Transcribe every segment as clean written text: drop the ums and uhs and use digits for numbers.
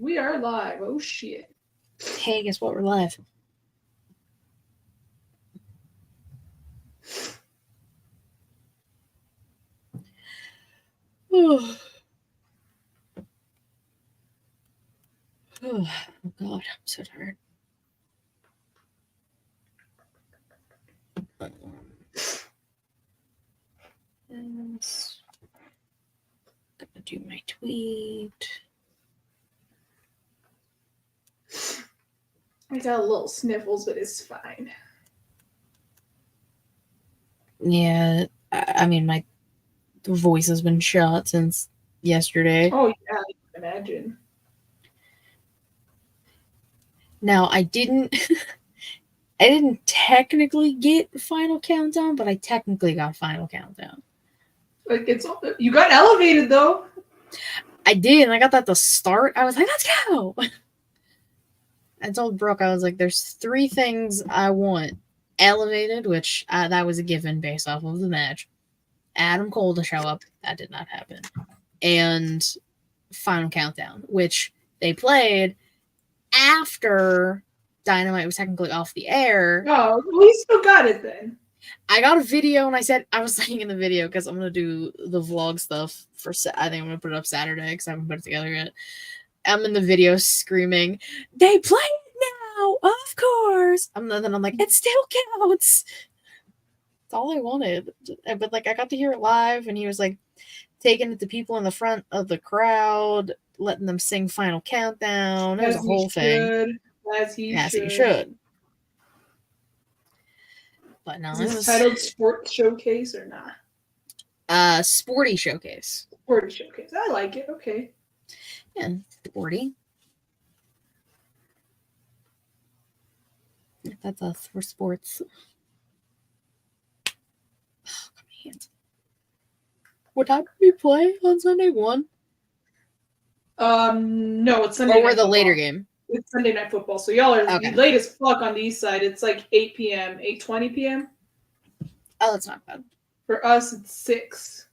We are live. Oh, shit. Hey, guess what? We're live. Oh, God, I'm so tired. Yes. Gonna do my tweet. I got a little sniffles, but it's fine. Yeah, I mean, my voice has been shot since yesterday. Oh, yeah, I can imagine. Now, I didn't technically get Final Countdown, but I technically got Final Countdown. Like, you got elevated, though. I did, and I got that at the start. I was like, let's go! I told Brooke, I was like, there's 3 things I want. Elevated, which that was a given based off of the match. Adam Cole to show up. That did not happen. And Final Countdown, which they played after Dynamite was technically off the air. Oh, we still got it then. I got a video, and I was saying in the video, because I'm going to do the vlog stuff for, I think I'm going to put it up Saturday, because I haven't put it together yet. I'm in the video screaming, they play it now, of course. Then I'm like, it still counts. That's all I wanted. But, like, I got to hear it live, and he was, like, taking it to people in the front of the crowd, letting them sing Final Countdown. It was a whole thing. As he should. But no, Is this titled Sporty Showcase or not? Sporty Showcase. Sporty Showcase. I like it. Okay. Yeah, sporty. That's us for sports. Oh, my hands. What time did we play on Sunday? 1? No, it's Sunday. Or we're the later game. It's Sunday Night Football, so y'all are late as fuck on the east side. It's like 8 p.m., 8:20 p.m. Oh, that's not bad. For us, it's 6.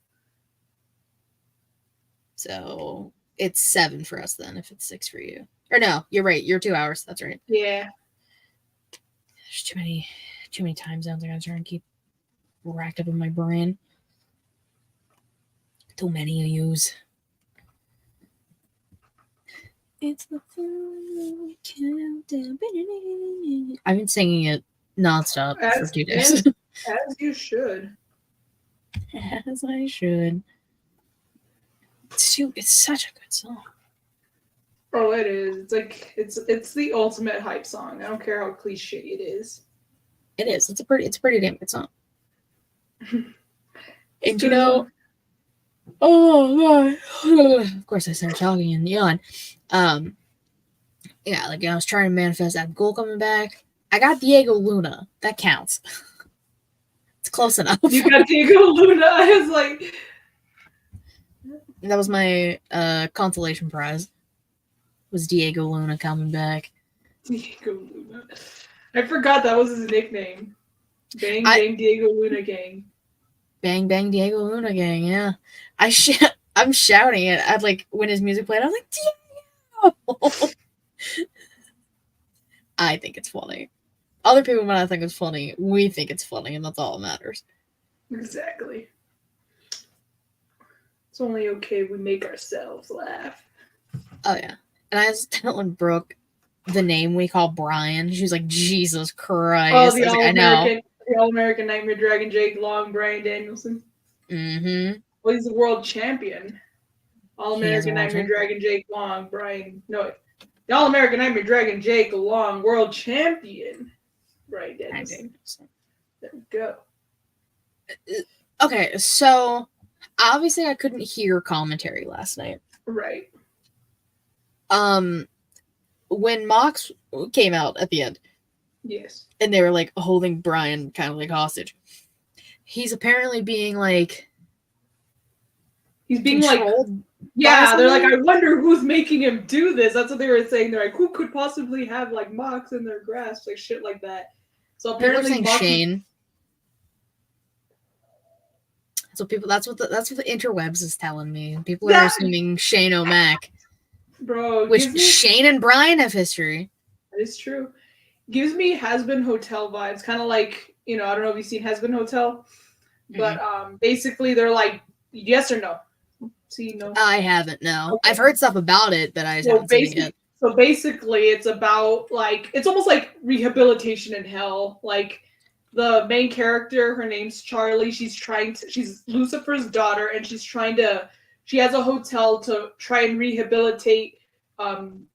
So it's 7 for us then, if it's 6 for you. Or no, you're right. You're 2 hours. That's right. Yeah. There's too many time zones I gotta try and keep racked up in my brain. Too many to use. It's the Final Countdown. I've been singing it nonstop for 2 days. As you should. As I should. It's such a good song. Oh, it is. It's like it's the ultimate hype song. I don't care how cliche it is. It is. It's a pretty damn good song. And you know, oh God. Of course I started talking and yawn. Yeah, like I was trying to manifest that goal coming back. I got Diego Luna. That counts. It's close enough. You got Diego Luna. I was like, that was my consolation prize. Was Diego Luna coming back? Diego Luna. I forgot that was his nickname. Bang Bang Diego Luna Gang. Bang Bang Diego Luna Gang. Yeah, I'm shouting it. I'd like when his music played. I was like, Diego. I think it's funny. Other people might not think it's funny. We think it's funny, and that's all that matters. Exactly. It's only okay we make ourselves laugh. Oh yeah. And I was telling Brooke the name we call Brian. She was like, Jesus Christ. Oh, the All-American Nightmare Dragon Jake Long, Brian Danielson. Mm-hmm. Well, he's the world champion. All-American Nightmare Dragon Jake Long, Brian. No, the All-American Nightmare Dragon Jake Long, world champion. Brian Danielson. There we go. Okay, so obviously I couldn't hear commentary last night. Right. When Mox came out at the end, yes, and they were like holding Brian kind of like hostage, he's apparently being like, he's being controlled. Like, yeah, they're like, I wonder who's making him do this. That's what they were saying. They're like, who could possibly have like Mox in their grasp, like shit like that. So apparently, Shane. So people, that's what the interwebs is telling me. People are assuming Shane O'Mac. Bro, Which Shane and Brian have history. That is true. Gives me Has-Been Hotel vibes. Kind of like, I don't know if you've seen Has-Been Hotel. But basically they're like, yes or no? See, no? I haven't, no. Okay. I've heard stuff about it, but I haven't seen it yet. So basically it's about like, it's almost like rehabilitation in hell. Like the main character, her name's Charlie. She's Lucifer's daughter, and she has a hotel to try and rehabilitate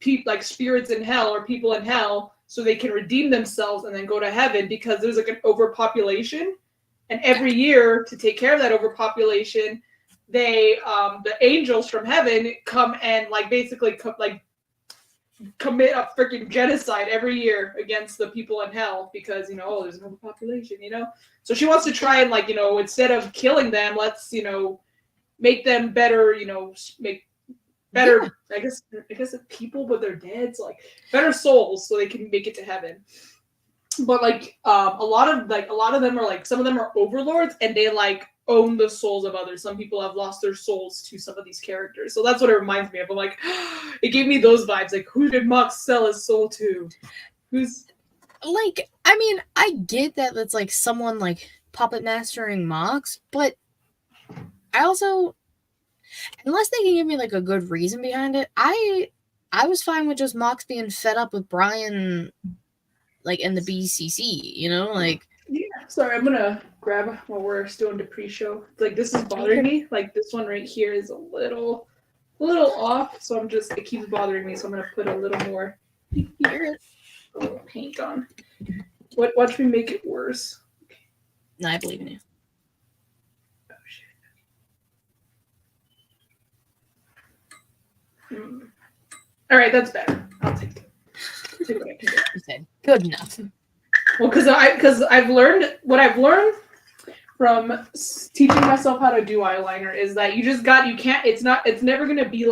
people like spirits in hell or people in hell so they can redeem themselves and then go to heaven, because there's like an overpopulation. And every year, to take care of that overpopulation, they the angels from heaven come and basically commit a freaking genocide every year against the people in hell, because there's an overpopulation. So she wants to try and instead of killing them, let's make them better. Make better. Yeah. I guess people, but they're dead. So better souls, so they can make it to heaven. But a lot of them are some of them are overlords, and they own the souls of others. Some people have lost their souls to some of these characters, so that's what it reminds me of. I'm it gave me those vibes. Who did Mox sell his soul to? Who's I mean, I get that that's someone puppet mastering Mox, but I also, unless they can give me a good reason behind it, I was fine with just Mox being fed up with Brian. In the BCC, Yeah, sorry, I'm gonna grab while we're still into pre-show. This is bothering me. This one right here is a little off, so it keeps bothering me. So I'm gonna put a little more paint on. Watch me make it worse. Okay. No, I believe in you. Oh shit. All right, that's better. I'll take it. What I can do. Good enough. Well, because I've learned from teaching myself how to do eyeliner is that it's never gonna be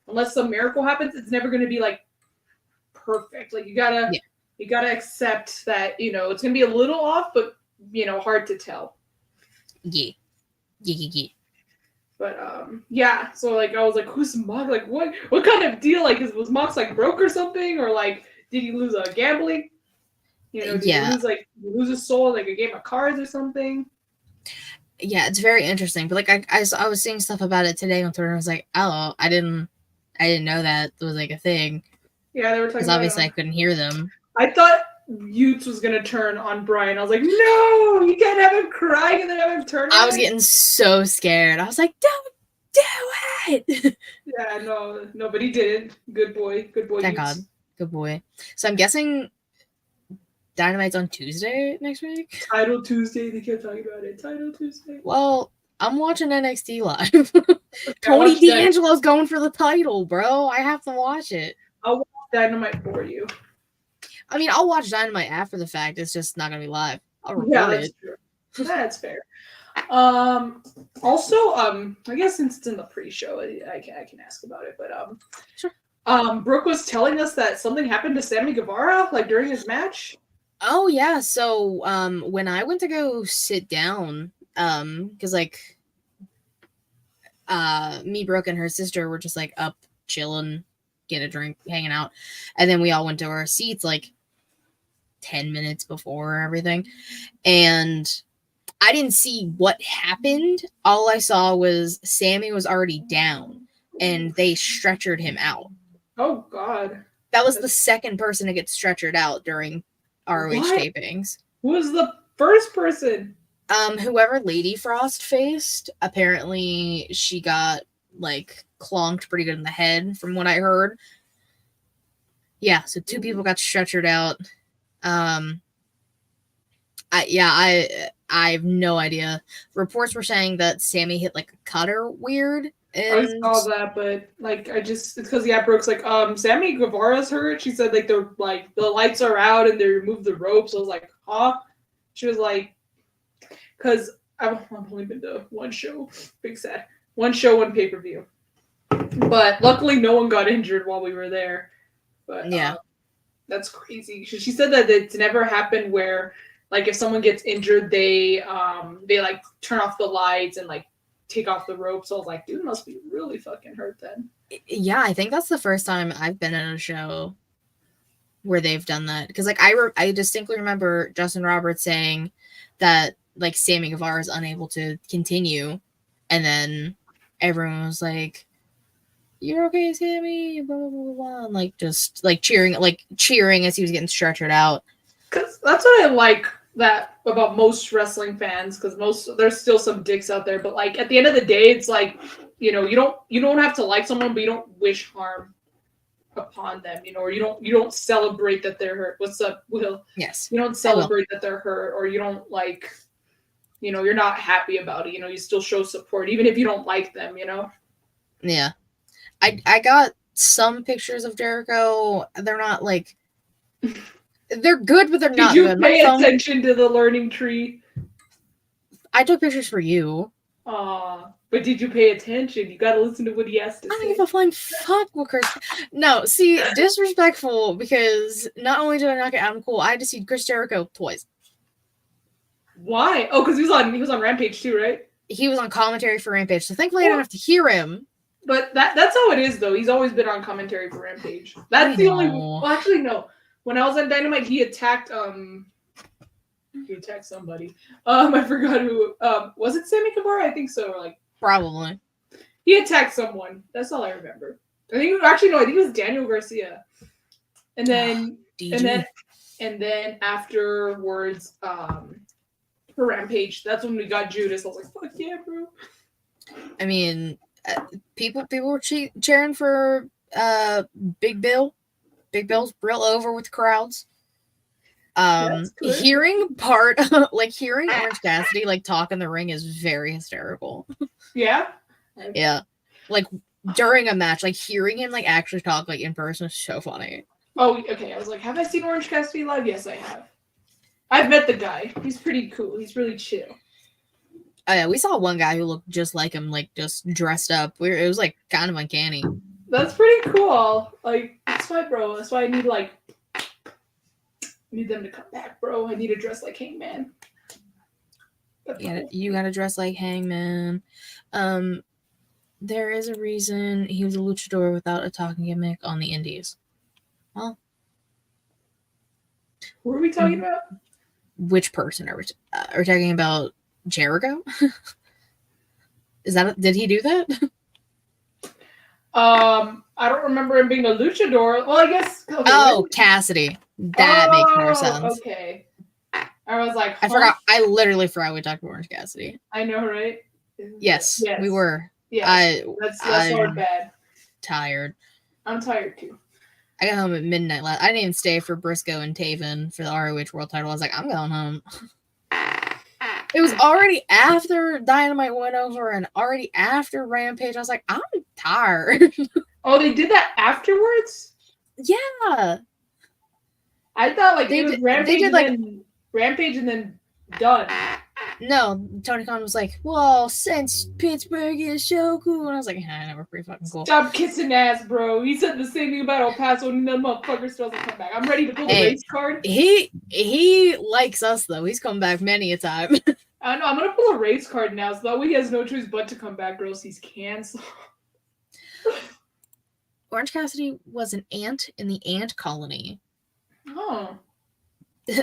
unless some miracle happens, it's never gonna be perfect. You gotta accept that it's gonna be a little off, but hard to tell. Yeah. But yeah, so I was who's Mox? What kind of deal? Was Mox broke or something, or did he lose a gambling? Did he lose his soul a game of cards or something? Yeah, it's very interesting. But I was seeing stuff about it today on Twitter. I was oh, I didn't know that was a thing. Yeah, they were talking. Because obviously I couldn't hear them. I thought Utes was gonna turn on Brian. I was no, you can't have him crying and then have him turn. I was getting so scared. I was don't do it. Yeah, no, but he didn't. Good boy. Thank God. Good boy. So I'm guessing Dynamite's on Tuesday next week? Title Tuesday. They kept talking about it. Title Tuesday. Well, I'm watching NXT live. Tony D'Angelo's going for the title, bro. I have to watch it. I'll watch Dynamite for you. I mean, I'll watch Dynamite after the fact. It's just not going to be live. I'll record it. True. That's fair. Also, I guess since it's in the pre-show, I can ask about it. But sure. Brooke was telling us that something happened to Sammy Guevara during his match. Oh yeah, so when I went to go sit down, because me, Brooke, and her sister were just up chilling, getting a drink, hanging out, and then we all went to our seats 10 minutes before everything, and I didn't see what happened. All I saw was Sammy was already down, and they stretchered him out. Oh God, that was the second person to get stretchered out during ROH tapings. Who was the first person? Whoever Lady Frost faced, apparently she got clonked pretty good in the head from what I heard. Yeah, so 2 people got stretchered out. I have no idea. Reports were saying that Sammy hit a cutter weird. And I saw that, but it's because Brooke's Sammy Guevara's hurt. She said they're the lights are out and they removed the ropes. I was huh? She was because I've only been to one show, big sad, one show, one pay-per-view, but luckily no one got injured while we were there. But yeah, that's crazy. She said that it's never happened where if someone gets injured, they turn off the lights and take off the ropes. So I was dude must be really fucking hurt then. Yeah, I think that's the first time I've been at a show where they've done that. Because like I distinctly remember Justin Roberts saying that like Sammy Guevara is unable to continue, and then everyone was like, "You're okay, Sammy," blah blah blah blah, blah. And like just like cheering as he was getting stretchered out. Because that's what I like that about most wrestling fans. Because there's still some dicks out there, but like at the end of the day, it's like, you know, you don't have to like someone, but you don't wish harm upon them, you know, or you don't celebrate that they're hurt. What's up, Will? Yes, you don't celebrate that they're hurt, or you don't like, you know, you're not happy about it. You know, you still show support even if you don't like them. You know. Yeah, I got some pictures of Jericho. They're not like they're good, but they're not good. Did you pay attention to the learning tree? I took pictures for you. But did you pay attention? You gotta listen to what he has to say. I don't give a flying fuck what Chris. No, see, disrespectful because not only did I not get Adam Cole, I had to see Chris Jericho twice. Why? Oh, because he was on Rampage too, right? He was on commentary for Rampage, so thankfully I didn't have to hear him. But that's how it is, though. He's always been on commentary for Rampage. That's the only. Well, actually, no. When I was on Dynamite, he attacked somebody. I forgot who. Was it Sammy Guevara? I think so. Or like probably. He attacked someone. That's all I remember. I think it was Daniel Garcia. And then and then afterwards, for Rampage, that's when we got Judas. I was like, fuck yeah, bro. I mean, people were cheering for Big Bill. Big Bill's real over with crowds. Hearing Orange Cassidy like talk in the ring is very hysterical. Yeah. Yeah. Like during a match, like hearing him like actually talk like in person is so funny. Oh, okay. I was like, have I seen Orange Cassidy live? Yes, I have. I've met the guy. He's pretty cool. He's really chill. Oh yeah, we saw one guy who looked just like him, like just dressed up. It was like kind of uncanny. That's pretty cool. Like, that's why, bro. That's why I need them to come back, bro. I need to dress like Hangman. Yeah, you gotta dress like Hangman. There is a reason he was a luchador without a talking gimmick on the indies. Well, who are we talking about? Which person are we talking about? Jericho? Did he do that? I don't remember him being a luchador. Well, I guess. Okay, Cassidy. That makes more sense. Okay. I was like, I forgot. I literally forgot we talked about Orange Cassidy. I know, right? Yes, we were. Yeah, that's hard bad. Tired. I'm tired too. I got home at midnight. I didn't even stay for Briscoe and Taven for the ROH World Title. I was like, I'm going home. It was already after Dynamite went over and already after Rampage. I was like, I'm tired. Oh, they did that afterwards? Yeah. I thought like it was Rampage and then done. No, Tony Khan was like, well, since Pittsburgh is so cool. And I was like, yeah, we're pretty fucking cool. Stop kissing ass, bro. He said the same thing about El Paso and none motherfuckers still doesn't come back. I'm ready to pull the race card. He likes us, though. He's come back many a time. I know. I'm going to pull a race card now, so that way he has no choice but to come back, or else he's canceled. Orange Cassidy was an ant in the ant colony. Oh.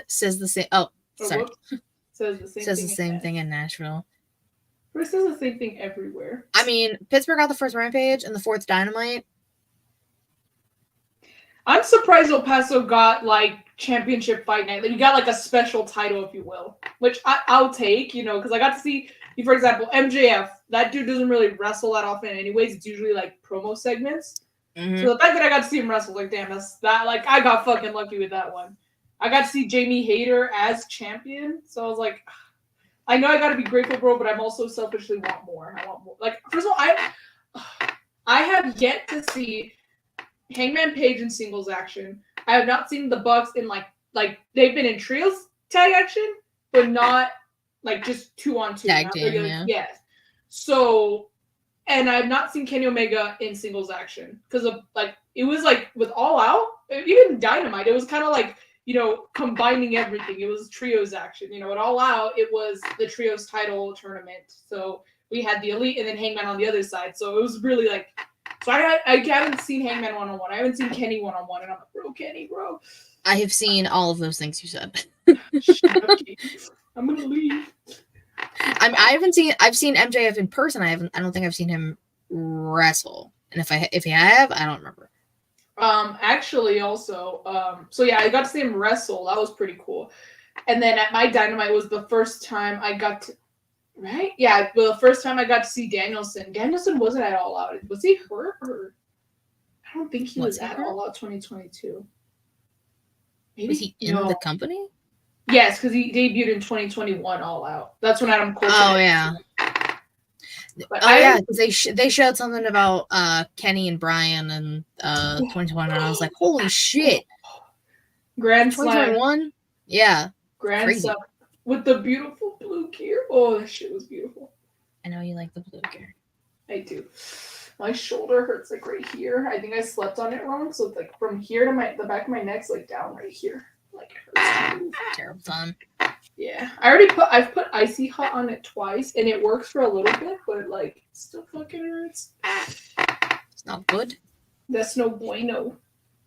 Says the same. Oh, sorry. Says the same thing in Nashville. It says the same thing everywhere. I mean, Pittsburgh got the first Rampage and the fourth Dynamite. I'm surprised El Paso got like championship fight night. Like, you got like a special title, if you will, which I'll take, you know, because I got to see, for example, MJF. That dude doesn't really wrestle that often, anyways. It's usually like promo segments. Mm-hmm. So the fact that I got to see him wrestle, like, damn, I got fucking lucky with that one. I got to see Jamie Hayter as champion, so I was like, I know I got to be grateful, bro, but I'm also selfishly want more. I want more. Like, first of all, I have yet to see Hangman Page in singles action. I have not seen the Bucks in like they've been in trios tag action, but not like just 2-on-2 tag team. Yeah. Yes. So, and I have not seen Kenny Omega in singles action because of like it was like with All Out, even Dynamite, it was kind of like, you know, combining everything. It was trios action. You know, at All Out, it was the trios title tournament. So we had the Elite and then Hangman on the other side. So it was really like So I haven't seen Hangman 1-on-1. I haven't seen Kenny 1-on-1, and I'm like, bro, Kenny, bro. I have seen all of those things you said. Shut up, Kenny. I'm gonna leave. I've seen MJF in person. I don't think I've seen him wrestle. And if he have, I don't remember. Actually, also, so yeah, I got to see him wrestle. That was pretty cool. And then at my Dynamite was the first time I got to, right? Yeah, well, the first time I got to see Danielson. Danielson wasn't at All Out. Was he hurt? Or I don't think he was at All Out 2022. Maybe was he in the company? Yes, because he debuted in 2021 All Out. That's when Adam Cole. Oh yeah. But yeah, because they showed something about Kenny and Brian in 2021, and I was like, holy shit! Grand Slam 2021, yeah, Grand Slam with the beautiful blue gear. Oh, that shit was beautiful. I know you like the blue gear. I do. My shoulder hurts like right here. I think I slept on it wrong, so it's like from here to the back of my neck's like down right here. Like it hurts. Terrible time. Yeah, I've put Icy Hot on it twice, and it works for a little bit, but like it still fucking hurts. It's not good. That's no bueno.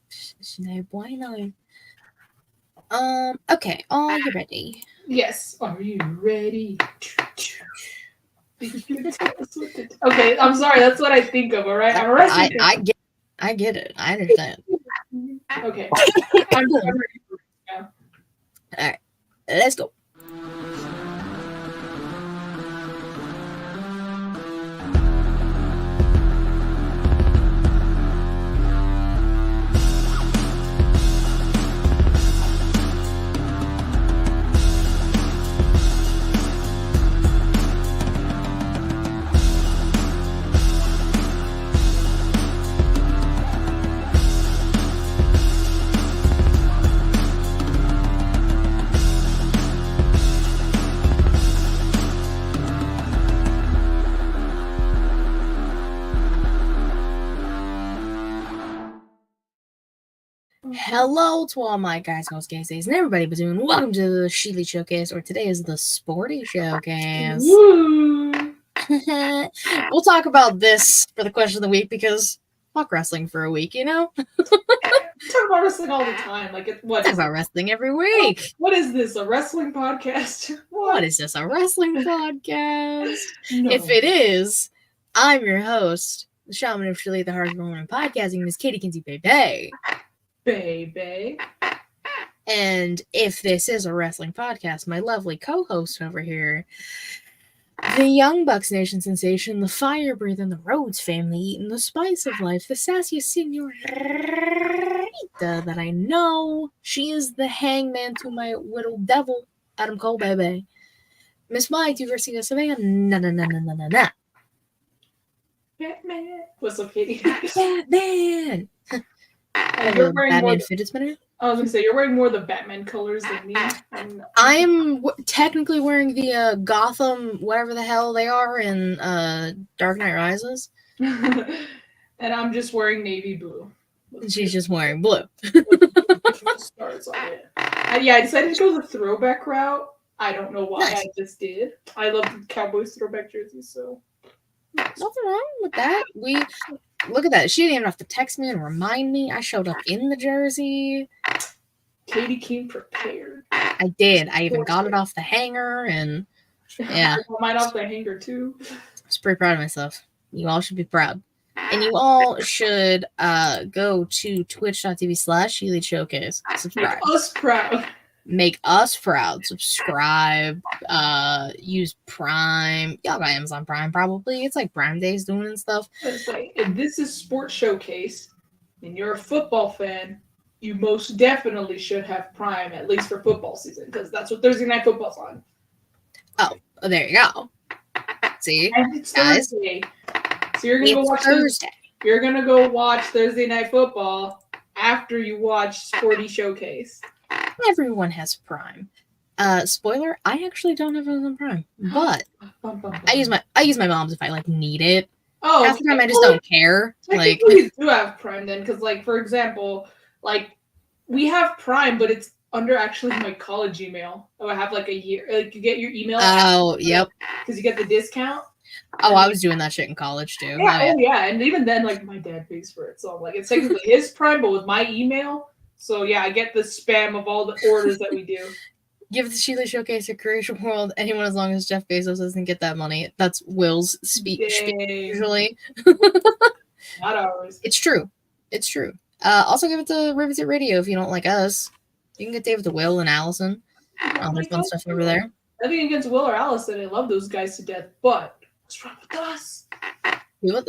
It's no bueno. Okay, are you ready? Yes. Are you ready? Okay, I'm sorry. That's what I think of. All right, I'm wrestling. I get it. I understand. Okay, I'm ready for it now. All right, let's go. Hello to all my guys, girls, gays, and everybody between. Welcome to the Sporty Showcase, or today is the Sporty Showcase. We'll talk about this for the question of the week because fuck wrestling for a week, you know? Talk about wrestling all the time. Like, what? Talk about wrestling every week. What is this? A wrestling podcast? What is this? A wrestling podcast? No. If it is, I'm your host, the shaman of Chile, the hardest woman podcasting, Miss Katie Kinsey Baby. Baby. And if this is a wrestling podcast, my lovely co-host over here, the Young Bucks Nation sensation, the fire breathing, the Rhodes family eating the spice of life, the sassiest senorita that I know. She is the hangman to my little devil, Adam Cole, baby. Miss Mike, you Garcia Savannah. Na. Batman. What's up, Katie? Batman. You're wearing Batman more fidget spinner? I was gonna say you're wearing more of the Batman colors than me. I'm technically wearing the Gotham, whatever the hell they are, in Dark Knight Rises. And I'm just wearing navy blue. She's just wearing blue. Stars on it. Yeah, I decided to go the throwback route. I don't know why. Nice. I just did. I love the Cowboys throwback jerseys, so nothing wrong with that. Look at that. She didn't even have to text me and remind me. I showed up in the jersey. Katie came prepared. I did. I even got it off the hanger, and yeah. I got mine off the hanger too. I was pretty proud of myself. You all should be proud. And you all should go to twitch.tv/Elite Showcase. Subscribe. Make us proud. Make us proud. Subscribe. Use Prime. Y'all got Amazon Prime probably. It's like Prime Days doing and stuff. Like, if this is Sports Showcase and you're a football fan, you most definitely should have Prime, at least for football season, because that's what Thursday Night Football's on. Oh, there you go. See, and it's guys. Thursday. So you're gonna go watch Thursday. You're gonna go watch Thursday Night Football after you watch Sporty Showcase. Everyone has Prime. Spoiler: I actually don't have Amazon Prime, but I use my mom's if I like need it. Oh, half the time I just don't care. Like, we do have Prime then, because like for example, like we have Prime, but it's under actually my college email. I have like a year. Like you get your email. Oh, yep. Because you get the discount. Oh, I was doing that shit in college too. Yeah, oh yeah, and even then, like my dad pays for it, so like it's technically his Prime, but with my email. So yeah, I get the spam of all the orders that we do. Give the Sporty Showcase a creation world. Anyone as long as Jeff Bezos doesn't get that money. That's Will's speech usually. Not ours. It's true. It's true. Also give it to Riveted Radio if you don't like us. You can get David to Will and Allison. There's fun stuff over there. Nothing against Will or Allison. I love those guys to death, but what's wrong with us?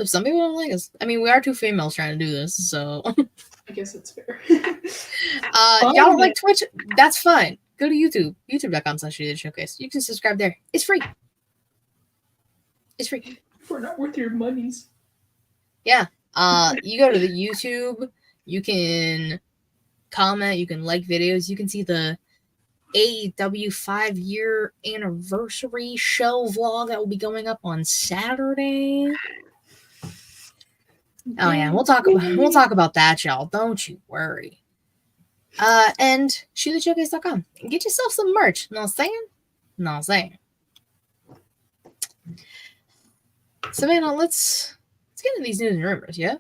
Some people don't like us. I mean, we are two females trying to do this, so I guess it's fair. y'all don't like Twitch? That's fine. Go to YouTube. YouTube.com/Showcase. You can subscribe there. It's free. It's free. We're not worth your monies. Yeah. You go to the YouTube. You can comment. You can like videos. You can see the AEW 5-year anniversary show vlog that will be going up on Saturday. Oh yeah, we'll talk about that, y'all. Don't you worry. And SportyShowcase.com. Get yourself some merch. Know what I'm saying? Savannah, let's get into these news and rumors, yeah?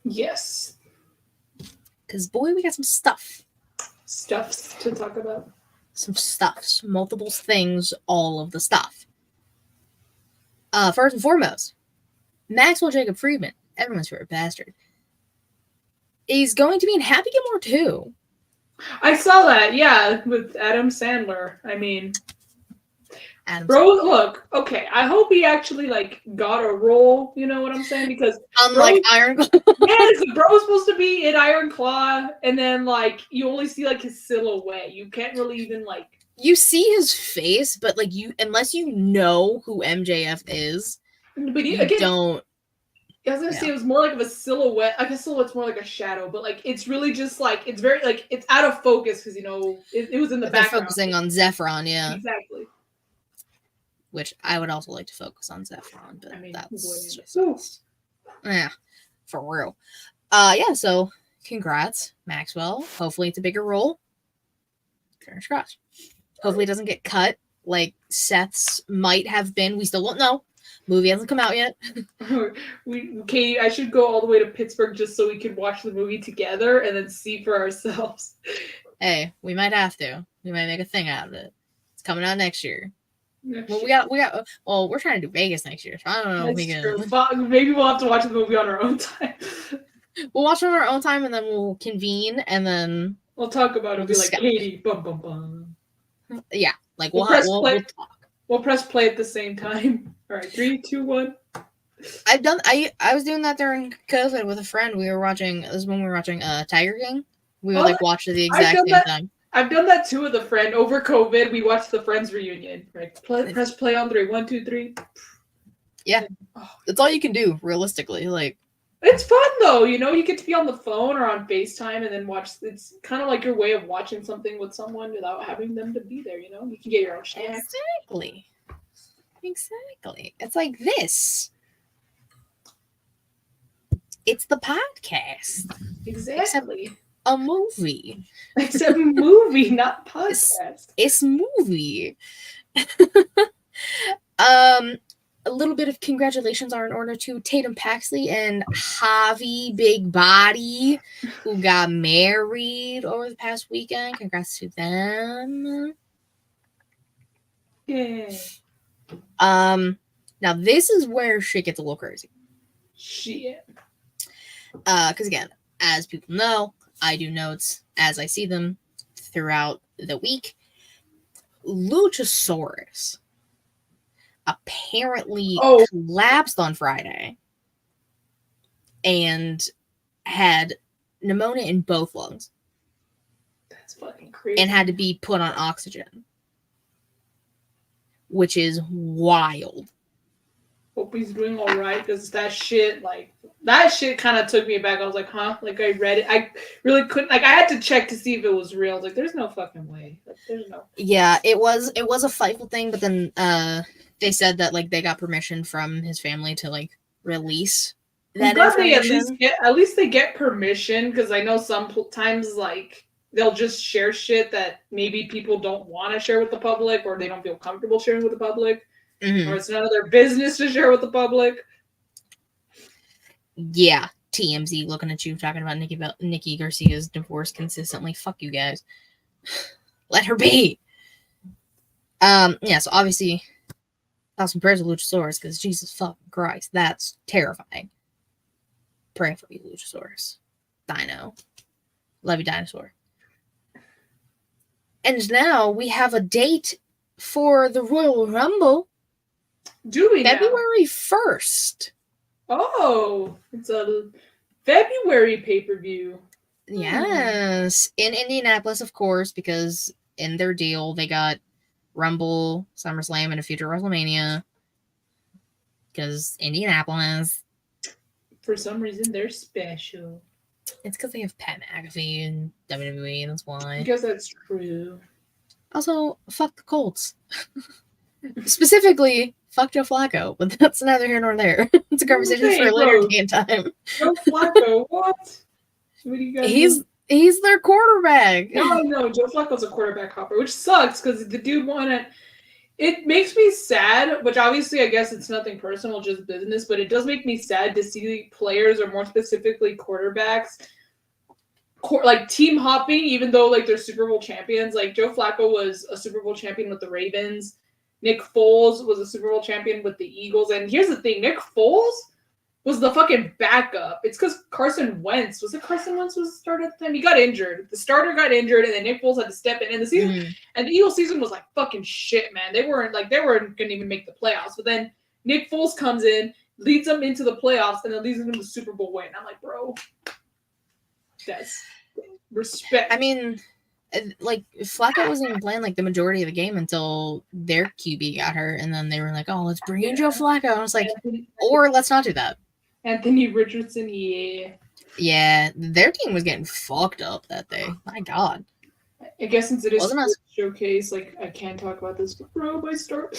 Yes. Because boy, we got some stuff. Stuffs to talk about. Some stuffs, multiple things, all of the stuff. First and foremost, Maxwell Jacob Friedman, everyone's favorite bastard, is going to be in Happy Gilmore 2. I saw that, yeah, with Adam Sandler. I mean, look, okay, I hope he actually, like, got a role, you know what I'm saying? Because unlike Iron Claw. yeah, bro was supposed to be in Iron Claw, and then, like, you only see, like, his silhouette. You can't really even, like... You see his face, but, like, unless you know who MJF is, but you don't... I was gonna say it was more like of a silhouette. I guess silhouette's more like a shadow, but like it's really just like it's very like it's out of focus because you know it was in the background. They're focusing on Zephron, yeah. Exactly. Which I would also like to focus on Zephron, but I mean, that's just for real. Yeah. So congrats, Maxwell. Hopefully it's a bigger role. Fingers crossed. Hopefully it doesn't get cut like Seth's might have been. We still don't know. Movie hasn't come out yet. Katie, I should go all the way to Pittsburgh just so we can watch the movie together and then see for ourselves. Hey, we might have to. We might make a thing out of it. It's coming out next year. We got. Well, we're trying to do Vegas next year, so I don't know if we can. Maybe we'll have to watch the movie on our own time. We'll watch it on our own time, and then we'll convene, and then we'll talk about it. We'll be like, Katie, bum bum bum. Yeah, like we'll talk. We'll press play at the same time. All right, 3, 2, 1. I was doing that during COVID with a friend. We were watching. This is when we were watching Tiger King. We would like watch it the exact same time. I've done that too with a friend over COVID. We watched the Friends reunion. Right, press play on 3. 1, 2, 3. Yeah, that's all you can do realistically. Like, it's fun though. You know, you get to be on the phone or on FaceTime and then watch. It's kind of like your way of watching something with someone without having them to be there. You know, you can get your own show. Exactly. It's like this. It's the podcast. Exactly. Except a movie. Except movie, not podcast. It's movie. A little bit of congratulations are in order to Tatum Paxley and Javi Big Body, who got married over the past weekend. Congrats to them. Yay. Now this is where shit gets a little crazy. Shit. Because again, as people know, I do notes as I see them throughout the week. Luchasaurus apparently collapsed on Friday and had pneumonia in both lungs. That's fucking crazy. And had to be put on oxygen, which is wild. Hope he's doing all right, because that shit kind of took me back. I was like, huh? Like, I read it. I really couldn't. Like, I had to check to see if it was real. I was like, there's no fucking way. Like, there's no. Yeah, it was a Fightful thing, but then they said that like they got permission from his family to like release that information. At least they get permission, because I know sometimes like they'll just share shit that maybe people don't want to share with the public or they don't feel comfortable sharing with the public. or it's none of their business to share with the public. Yeah, TMZ looking at you talking about Nikki Garcia's divorce consistently. Fuck you guys. Let her be. Yeah, so obviously, thoughts and prayers with Luchasaurus, because Jesus fucking Christ, that's terrifying. Praying for you, Luchasaurus. Dino. Love you, dinosaur. And now we have a date for the Royal Rumble. Do we February 1st. Oh, it's a February pay-per-view. Yes. In Indianapolis, of course, because in their deal, they got Rumble, SummerSlam, and a future WrestleMania. Because Indianapolis. For some reason, they're special. It's because they have Pat McAfee and WWE, and that's why. I guess that's true. Also, fuck the Colts. Specifically, fuck Joe Flacco, but that's neither here nor there. It's a conversation for a later day in time. Joe Flacco, what? What do you guys He's their quarterback. No, Joe Flacco's a quarterback hopper, which sucks because the dude won it. It makes me sad, which obviously I guess it's nothing personal, just business, but it does make me sad to see players, or more specifically quarterbacks, like team hopping, even though like they're Super Bowl champions. Like Joe Flacco was a Super Bowl champion with the Ravens. Nick Foles was a Super Bowl champion with the Eagles. And here's the thing, Nick Foles was the fucking backup. It's because Carson Wentz was the starter at the time? He got injured. The starter got injured, and then Nick Foles had to step in. And the season, and the Eagles season was like fucking shit, man. They weren't gonna even make the playoffs. But then Nick Foles comes in, leads them into the playoffs, and then leads them to the Super Bowl win. I'm like, bro, that's respect. I mean, like Flacco wasn't even playing like the majority of the game until their QB got hurt, and then they were like, "Oh, let's bring in Joe Flacco." I was like, or let's not do that. Anthony Richardson, yeah. Yeah, their team was getting fucked up that day. My God. I guess since it is Sporty Showcase, like I can't talk about this, but bro, my star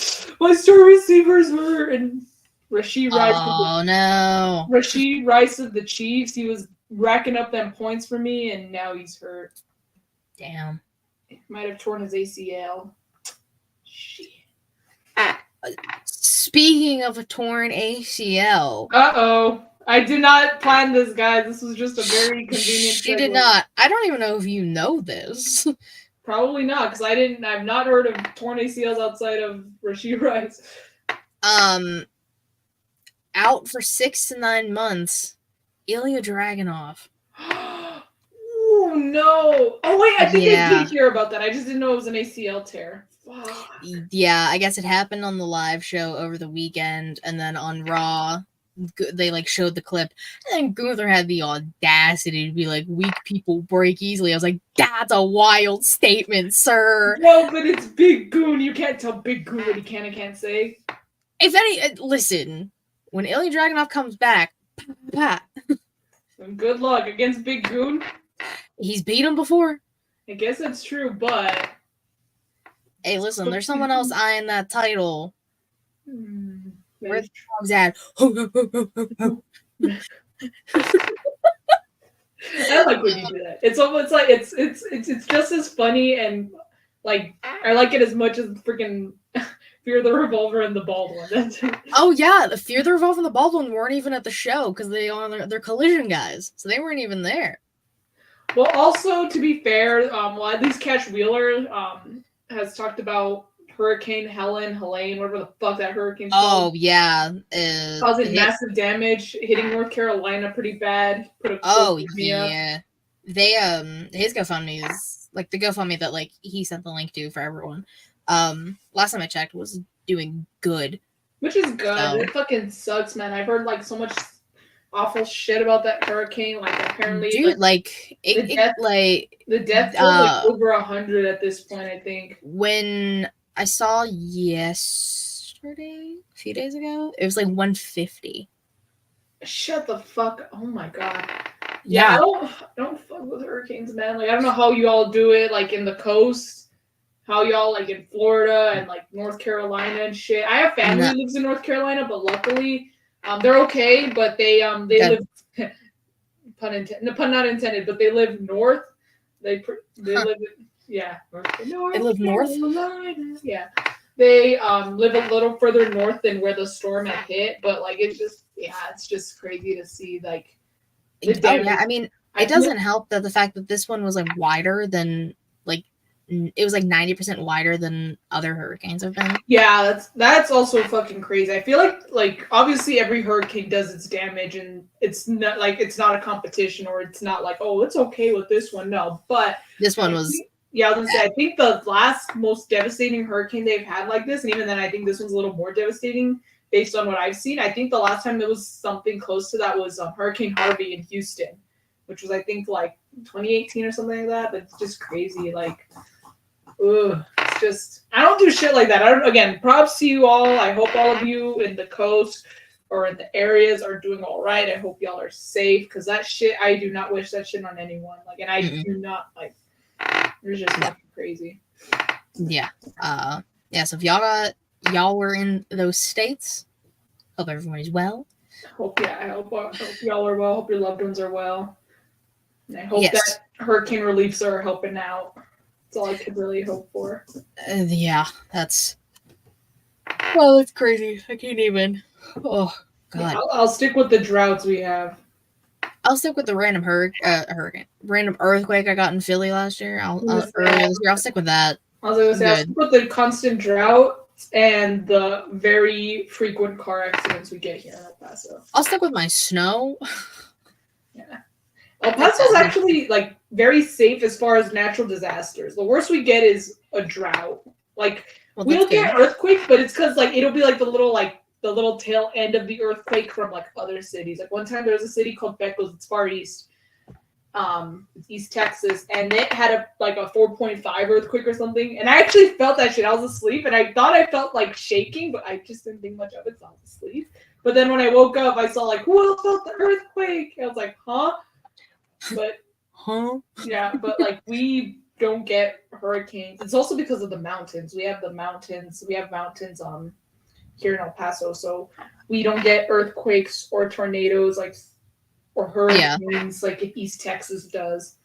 receivers were and Rashee Rice. Oh no. Rashee Rice of the Chiefs. He was racking up them points for me, and now he's hurt. Damn. Might have torn his ACL. Shit. Speaking of a torn ACL. Uh-oh. I did not plan this, guys. This was just a very convenient You did not. I don't even know if you know this. Probably not, because I've not heard of torn ACLs outside of Rashee Rice. Out for 6 to 9 months. Ilya Dragunov. Oh no! Oh wait, I think I did hear about that. I just didn't know it was an ACL tear. Fuck. Yeah, I guess it happened on the live show over the weekend, and then on Raw, they like showed the clip, and then Gunther had the audacity to be like, "Weak people break easily." I was like, "That's a wild statement, sir." No, but it's Big Goon. You can't tell Big Goon what he can and can't say. If any, listen, when Ilya Dragunov comes back, good luck against Big Goon. He's beat him before. I guess that's true, but hey, listen, there's someone else eyeing that title. Where the dog's at? I like when you do that. It's almost like it's just as funny, and like I like it as much as freaking Fear the Revolver and the Bald One. Oh yeah, the Fear the Revolver and the Bald One weren't even at the show because they're collision guys, so they weren't even there. Well, also to be fair, well at least Cash Wheeler has talked about Hurricane Helene, whatever the fuck that hurricane's called. Oh yeah, causing massive damage, hitting North Carolina pretty bad. Yeah, they his GoFundMe is like the GoFundMe that like he sent the link to for everyone. Last time I checked was doing good, which is good. So. It fucking sucks, man. I've heard like so much awful shit about that hurricane. Like apparently, dude, the death was like over 100 at this point. I think when I saw yesterday, a few days ago, it was like 150. Shut the fuck! Oh my god. Yeah, I don't fuck with hurricanes, man. Like I don't know how you all do it. Like in the coast, how y'all like in Florida and like North Carolina and shit. I have family who lives in North Carolina, but luckily. They're okay, but they live pun not intended, but they live north. They live north. They live north. Yeah, they live a little further north than where the storm had hit, but like it's just crazy to see like the damage. I mean, it doesn't help that the fact that this one was like wider than like it was like 90% wider than other hurricanes have been. Yeah, that's also fucking crazy. I feel like obviously every hurricane does its damage, and it's not a competition, or it's not like, oh, it's okay with this one. No, but this one was. Yeah, I was gonna say, I think the last most devastating hurricane they've had like this, and even then I think this one's a little more devastating based on what I've seen. I think the last time it was something close to that was Hurricane Harvey in Houston, which was I think like 2018 or something like that. But it's just crazy. Like, ugh, it's just, I don't do shit like that. Again, props to you all. I hope all of you in the coast or in the areas are doing all right. I hope y'all are safe, because that shit, I do not wish that shit on anyone. Like, and I do not like. It's just fucking crazy. Yeah. Yeah. So if y'all were in those states, hope everybody's well. I hope y'all are well. Hope your loved ones are well. And I hope that hurricane reliefs are helping out. That's all I could really hope for. Yeah, that's crazy. I can't even. Oh God. Yeah, I'll stick with the droughts we have. I'll stick with the random random earthquake I got in Philly last year. Earlier this year. I'll stick with that. I was gonna say, I'll stick with the constant drought and the very frequent car accidents we get here in El Paso. I'll stick with my snow. Yeah. El Paso is actually like very safe as far as natural disasters. The worst we get is a drought. Like, we'll get earthquakes, but it's because like it'll be like the little tail end of the earthquake from like other cities. Like one time there was a city called Beckles, it's far east, East Texas, and it had a 4.5 earthquake or something. And I actually felt that shit. I was asleep, and I thought I felt like shaking, but I just didn't think much of it, so I was asleep. But then when I woke up, I saw like, who else felt the earthquake? I was like, huh? But yeah, but like we don't get hurricanes. It's also because of the mountains. We have mountains here in El Paso, so we don't get earthquakes or tornadoes or hurricanes like East Texas does.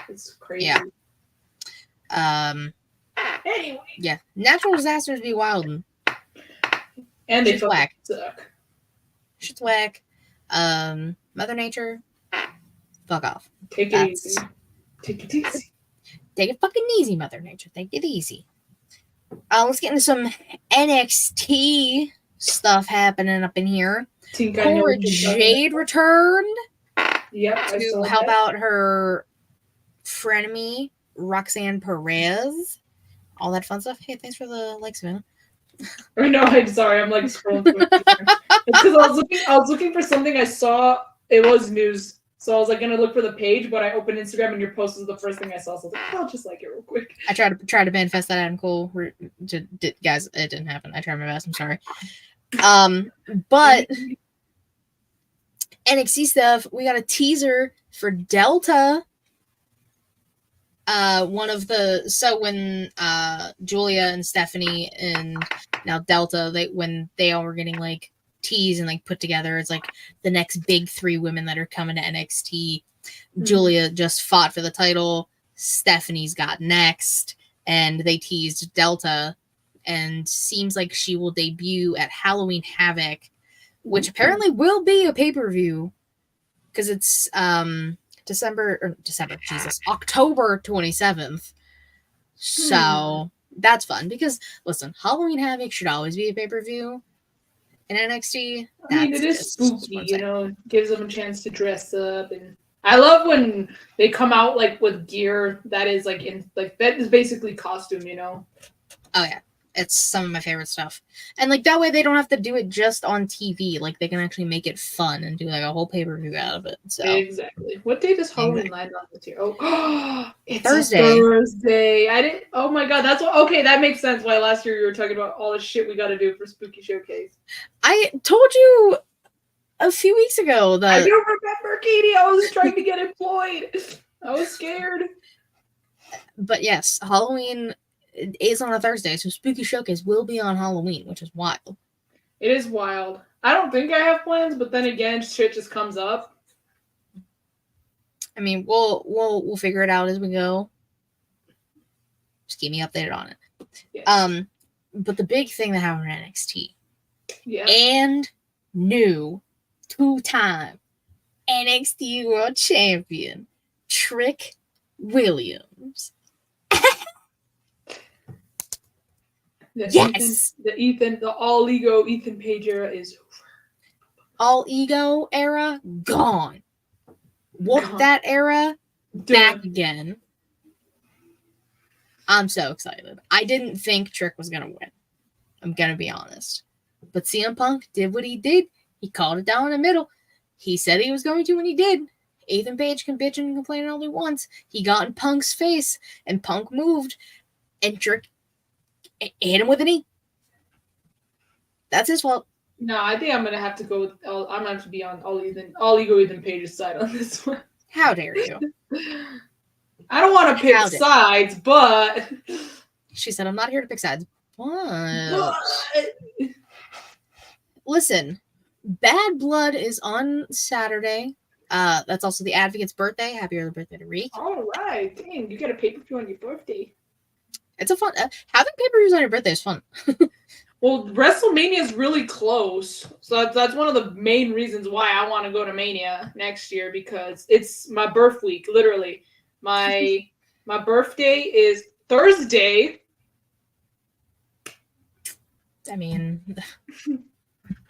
It's crazy. Yeah. Anyway. Yeah. Natural disasters be wild. And they fucking suck. Shit's whack. Mother Nature, fuck off. Take it easy. Take it easy. Take it fucking easy, Mother Nature. Take it easy. Let's get into some NXT stuff happening up in here. Cora Jade returned to help out her frenemy, Roxanne Perez. All that fun stuff. Hey, thanks for the likes, man. No, I'm sorry. I'm like scrolling through. It's because I was looking for something I saw. It was news. So I was like gonna look for the page, but I opened Instagram and your post was the first thing I saw. So I was like, I'll just like it real quick. I tried to manifest that Adam Cole. Guys, it didn't happen. I tried my best. I'm sorry. But NXT stuff. We got a teaser for Delta. When Julia and Stephanie and now Delta, when they all were getting like teased and like put together, it's like the next big 3 women that are coming to NXT. Mm-hmm. Julia just fought for the title. Stephanie's got next, and they teased Delta, and seems like she will debut at Halloween Havoc, which apparently will be a pay-per-view because it's October 27th. So that's fun because listen, Halloween Havoc should always be a pay-per-view. In NXT, I mean, it is spooky, gives them a chance to dress up, and I love when they come out like with gear that is that is basically costume, Oh yeah, it's some of my favorite stuff, and like that way they don't have to do it just on TV. Like they can actually make it fun and do like a whole pay-per-view out of it. So exactly. What day does Halloween land on this year? Oh, it's Thursday. Thursday. I didn't. Oh my god, that's what. Okay, that makes sense. Why last year you were talking about all the shit we got to do for Spooky Showcase. I told you a few weeks ago that I don't remember, Katie. I was trying to get employed. I was scared. But yes, Halloween is on a Thursday, so Spooky Showcase will be on Halloween, which is wild. It is wild. I don't think I have plans, but then again, shit just comes up. I mean, we'll figure it out as we go. Just keep me updated on it. Yes. But the big thing that happened in NXT, Yeah. and new 2-time NXT World Champion Trick Williams. Yes! The all ego Ethan Page era is over. All ego era gone. Whoop that era back again. I'm so excited. I didn't think Trick was gonna win. I'm gonna be honest. But CM Punk did what he did. He called it down in the middle. He said he was going to, and he did. Ethan Page can bitch and complain all he wants. He got in Punk's face, and Punk moved, and Trick hit him with a knee. That's his fault. No, I think I'm gonna have to go with. I'm gonna have to be on all ego Ethan Page's side on this one. How dare you? I don't want to pick sides, but she said, "I'm not here to pick sides." What? Listen, Bad Blood is on Saturday. That's also the Advocate's birthday. Happy early birthday to Reek. All right, dang, you get a pay-per-view on your birthday. It's a fun. Having pay-per-views on your birthday is fun. Well, WrestleMania is really close, so that's one of the main reasons why I want to go to Mania next year, because it's my birth week, literally. My birthday is Thursday. I mean,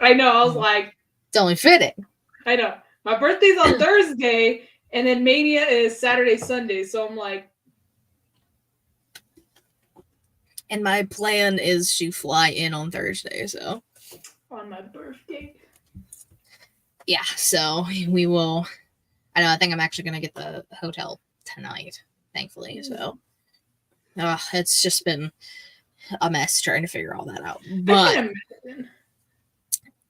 I know. I was like, it's only fitting. I know. My birthday's on Thursday, and then Mania is Saturday, Sunday. So I'm like, and my plan is to fly in on Thursday. So on my birthday. Yeah. So we will. I know. I think I'm actually gonna get the hotel tonight, thankfully. So it's just been a mess trying to figure all that out, but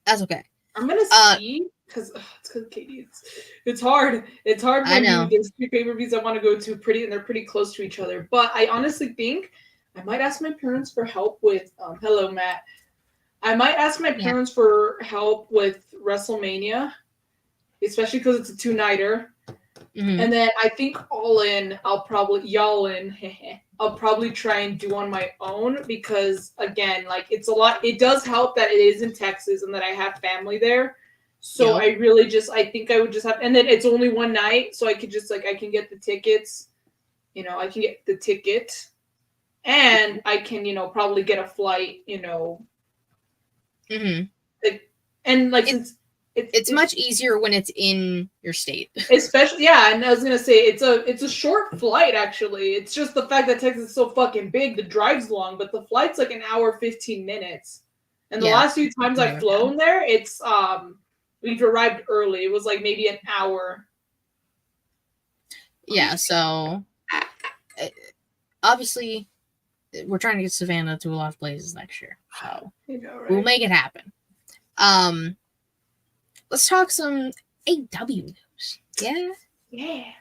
that's okay. I'm gonna see, because it's because Katie, it's hard when there's two pay-per-views I want to go to, and they're pretty close to each other. But I honestly think I might ask my parents for help with hello Matt, I might ask my parents for help with WrestleMania, especially because it's a 2-nighter. Mm-hmm. And then I think I'll probably try and do on my own, because again, like, it's a lot. It does help that it is in Texas and that I have family there. So I think I would just have, and then it's only one night, so I could just I can get the tickets, I can get the ticket, and I can, probably get a flight, Mm-hmm. It's much easier when it's in your state. Especially, yeah, and I was gonna say it's a short flight, actually. It's just the fact that Texas is so fucking big, the drive's long, but the flight's like an hour 15 minutes. And the last few times I've flown there, it's we've arrived early. It was like maybe an hour. Yeah, so obviously we're trying to get Savannah to a lot of places next year. So right? We'll make it happen. Let's talk some AW news. Yeah? Yeah.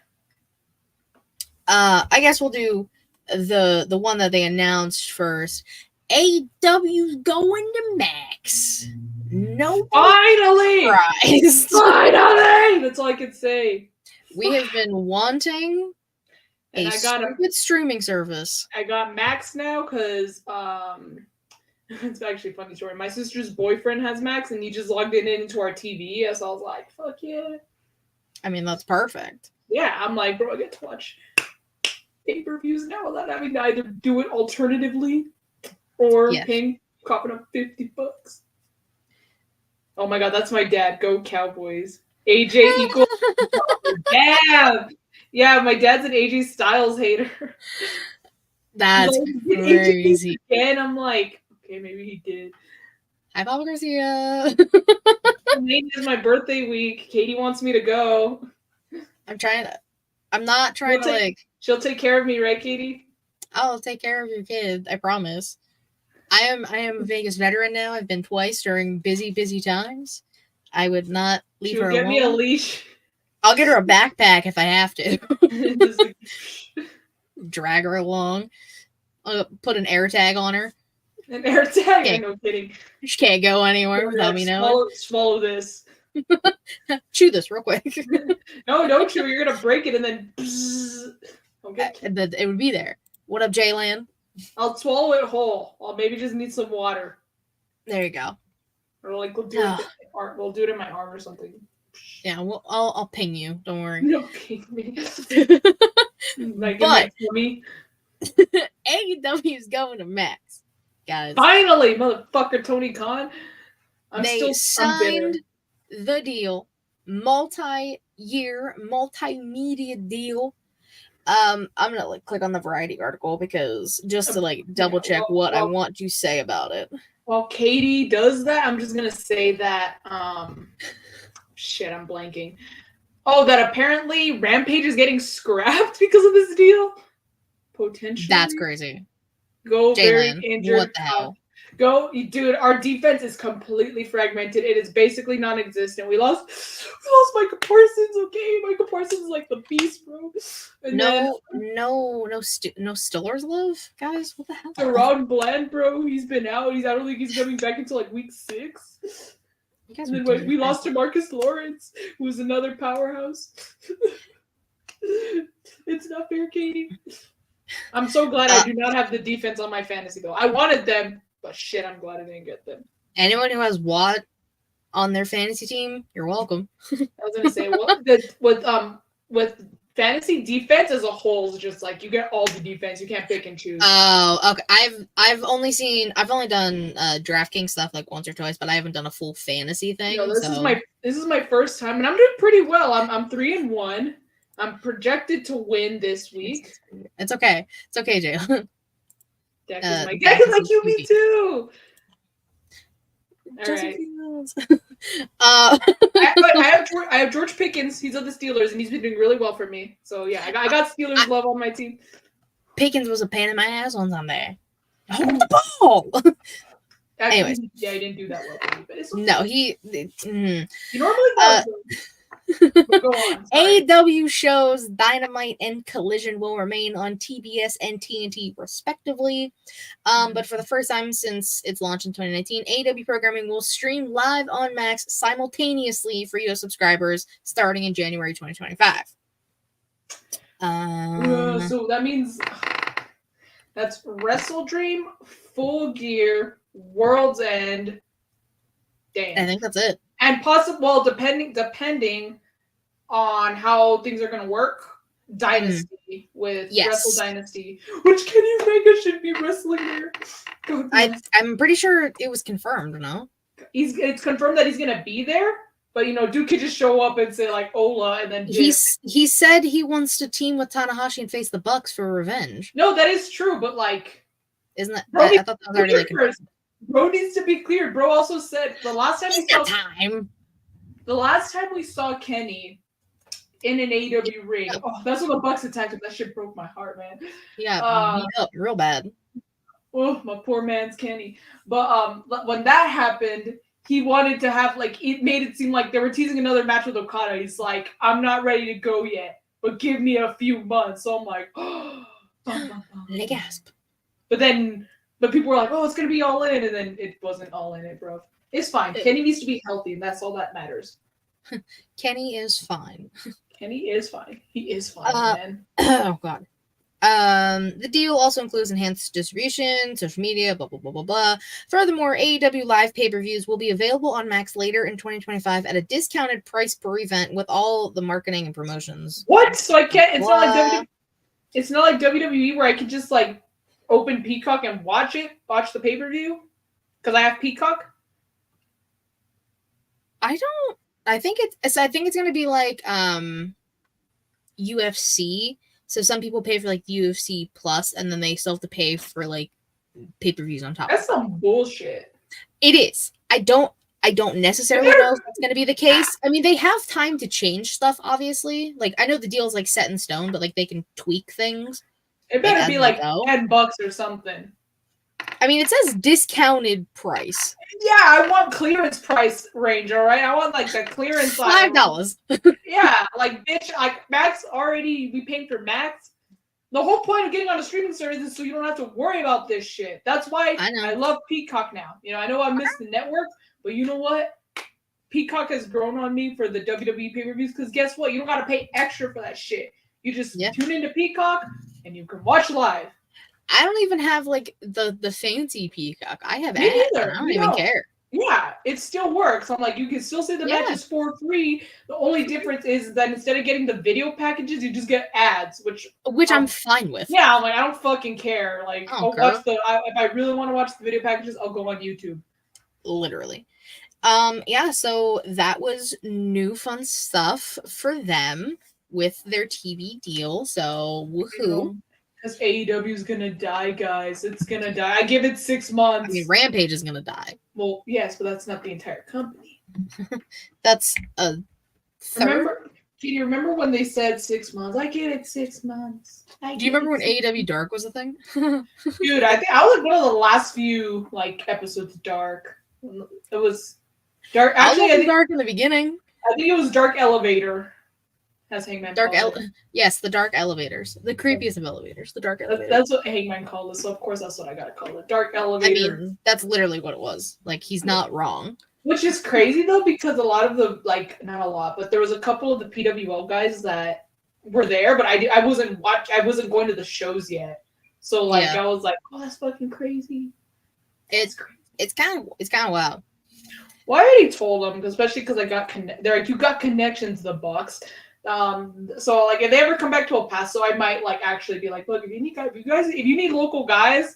I guess we'll do the one that they announced first. AW's going to Max. No. Finally! Surprised. Finally! That's all I can say. We have been wanting a stupid streaming service. I got Max now because it's actually a funny story. My sister's boyfriend has Max, and he just logged it into our TV. So I was like, fuck yeah. I mean, that's perfect. Yeah, I'm like, bro, I get to watch pay-per-views now without having to either do it alternatively or copping up $50. Oh my god, that's my dad. Go Cowboys. AJ equals damn. Yeah, my dad's an AJ Styles hater. That's crazy. And I'm like, okay, maybe he did. Hi, Papa Garcia. May is my birthday week. Katie wants me to go. I'm not trying to She'll take care of me, right, Katie? I'll take care of your kid. I promise. I am a Vegas veteran now. I've been twice during busy times. I would not leave her alone. Get me a leash. I'll get her a backpack if I have to. Drag her along. I'll put an air tag on her. An air tag? No kidding. She can't go anywhere without me knowing. Swallow this. Chew this real quick. No, don't chew. You're going to break it and then... It would be there. What up, Jaylan? I'll swallow it whole. I'll maybe just need some water. There you go. Or like we'll do it in my arm or something. Yeah, well, I'll ping you. Don't worry. No, ping me. Like But in my tummy. AEW is going to Max, guys. Finally, motherfucker, Tony Khan. They signed the deal, multi-year, multimedia deal. I'm gonna click on the Variety article because just to double check what I want to say about it. While Katie does that, I'm just gonna say that shit, I'm blanking. Oh, that apparently Rampage is getting scrapped because of this deal. Potentially. That's crazy. Go very injured. What the hell? Go, dude. Our defense is completely fragmented. It is basically non-existent. We lost Micah Parsons. Okay, Micah Parsons is like the beast, bro. And no Stillers love, guys. What the hell? Deron Bland, bro. He's been out. I don't think he's coming back until like week 6. And then we lost to Marcus Lawrence, who's another powerhouse. It's not fair, Katie. I'm so glad I do not have the defense on my fantasy though. I wanted them, but shit, I'm glad I didn't get them. Anyone who has Watt on their fantasy team, you're welcome. I was gonna say with fantasy defense as a whole is just like you get all the defense. You can't pick and choose. Oh, okay. I've only done DraftKings stuff like once or twice, but I haven't done a full fantasy thing. No, this is my first time, and I'm doing pretty well. I'm 3-1. I'm projected to win this week. It's okay. It's okay, Jay. Deck is like you, me too. All right. I have George Pickens. He's of the Steelers, and he's been doing really well for me. So yeah, I got Steelers love on my team. Pickens was a pain in my ass on Sunday. Hold the ball. Actually, anyways, yeah, he didn't do that well for me. But it's okay. No, he normally does. Go on, AEW shows Dynamite and Collision will remain on TBS and TNT respectively. But for the first time since its launch in 2019, AEW programming will stream live on Max simultaneously for US subscribers starting in January 2025. So that means that's Wrestle Dream, Full Gear, World's End. Damn. I think that's it. And depending on how things are going to work, Dynasty with Wrestle Dynasty, which Kenny Omega should be wrestling there. I'm pretty sure it was confirmed, no? It's confirmed that he's going to be there, but Duke could just show up and say like Ola and then he said he wants to team with Tanahashi and face the Bucks for revenge. No, that is true, but isn't that? I thought that was already Bro needs to be cleared. Bro also said the last time we saw Kenny in an AEW ring. Oh, that's when the Bucks attacked him. That shit broke my heart, man. Yeah, beat up real bad. Oh, my poor man's Kenny. But when that happened, he wanted to have it made it seem like they were teasing another match with Okada. He's like, I'm not ready to go yet, but give me a few months. So I'm like, gasp. But people were like, oh, it's going to be all in. And then it wasn't all in it, bro. It's fine. Kenny needs to be healthy, and that's all that matters. Kenny is fine. Kenny is fine. He is fine, man. Oh, God. The deal also includes enhanced distribution, social media, blah, blah, blah, blah, blah. Furthermore, AEW live pay-per-views will be available on Max later in 2025 at a discounted price per event with all the marketing and promotions. What? So I can't, it's not like WWE where I can just open Peacock and watch the pay-per-view because I have Peacock. I think it's going to be like UFC. So some people pay for UFC Plus, and then they still have to pay for pay-per-views on top. That's some bullshit. It is. I don't necessarily know if that's going to be the case. I mean, they have time to change stuff, obviously. I know the deal is set in stone, but they can tweak things. It better be $10 or something. I mean, it says discounted price. Yeah, I want clearance price range, all right? I want the clearance $5. Yeah, bitch, Max already, we paid for Max. The whole point of getting on a streaming service is so you don't have to worry about this shit. That's why I love Peacock now. I know I miss the network, but you know what? Peacock has grown on me for the WWE pay-per-views because guess what? You don't got to pay extra for that shit. You just tune into Peacock and you can watch live. I don't even have like the fancy Peacock. I have Me ads. neither. And I don't even care. Yeah, it still works. I'm like, you can still see the matches for free. The only difference is that instead of getting the video packages, you just get ads, which I'm fine with. Yeah, I'm like, I don't fucking care. Like, I'll care. watch if I really want to watch the video packages, I'll go on YouTube. Literally. Yeah, so that was new fun stuff for them with their TV deal. So woohoo. Because AEW is gonna die, guys. It's gonna die. I give it 6 months. I mean, Rampage is gonna die. Well, yes, but that's not the entire company. That's a third. Can you remember when they said 6 months? I give it 6 months. Do you remember when AEW Dark was a thing? Dude, I think I was one of the last few episodes of Dark. It was Dark. Actually, I think Dark in the beginning. I think it was Dark Elevator. As Hangman Yes, the Dark Elevators. The creepiest of elevators. The Dark Elevators. That's what Hangman called it, so of course that's what I gotta call it. Dark Elevator. I mean, that's literally what it was. Like, he's not wrong. Which is crazy though, because a lot of the not a lot, but there was a couple of the PWL guys that were there, but I wasn't going to the shows yet. So I was like, oh, that's fucking crazy. It's kind of wild. Well, I already told them, especially because I got they're like, you got connections to the Bucks. So if they ever come back to El Paso, I might actually be like, look, if you need local guys,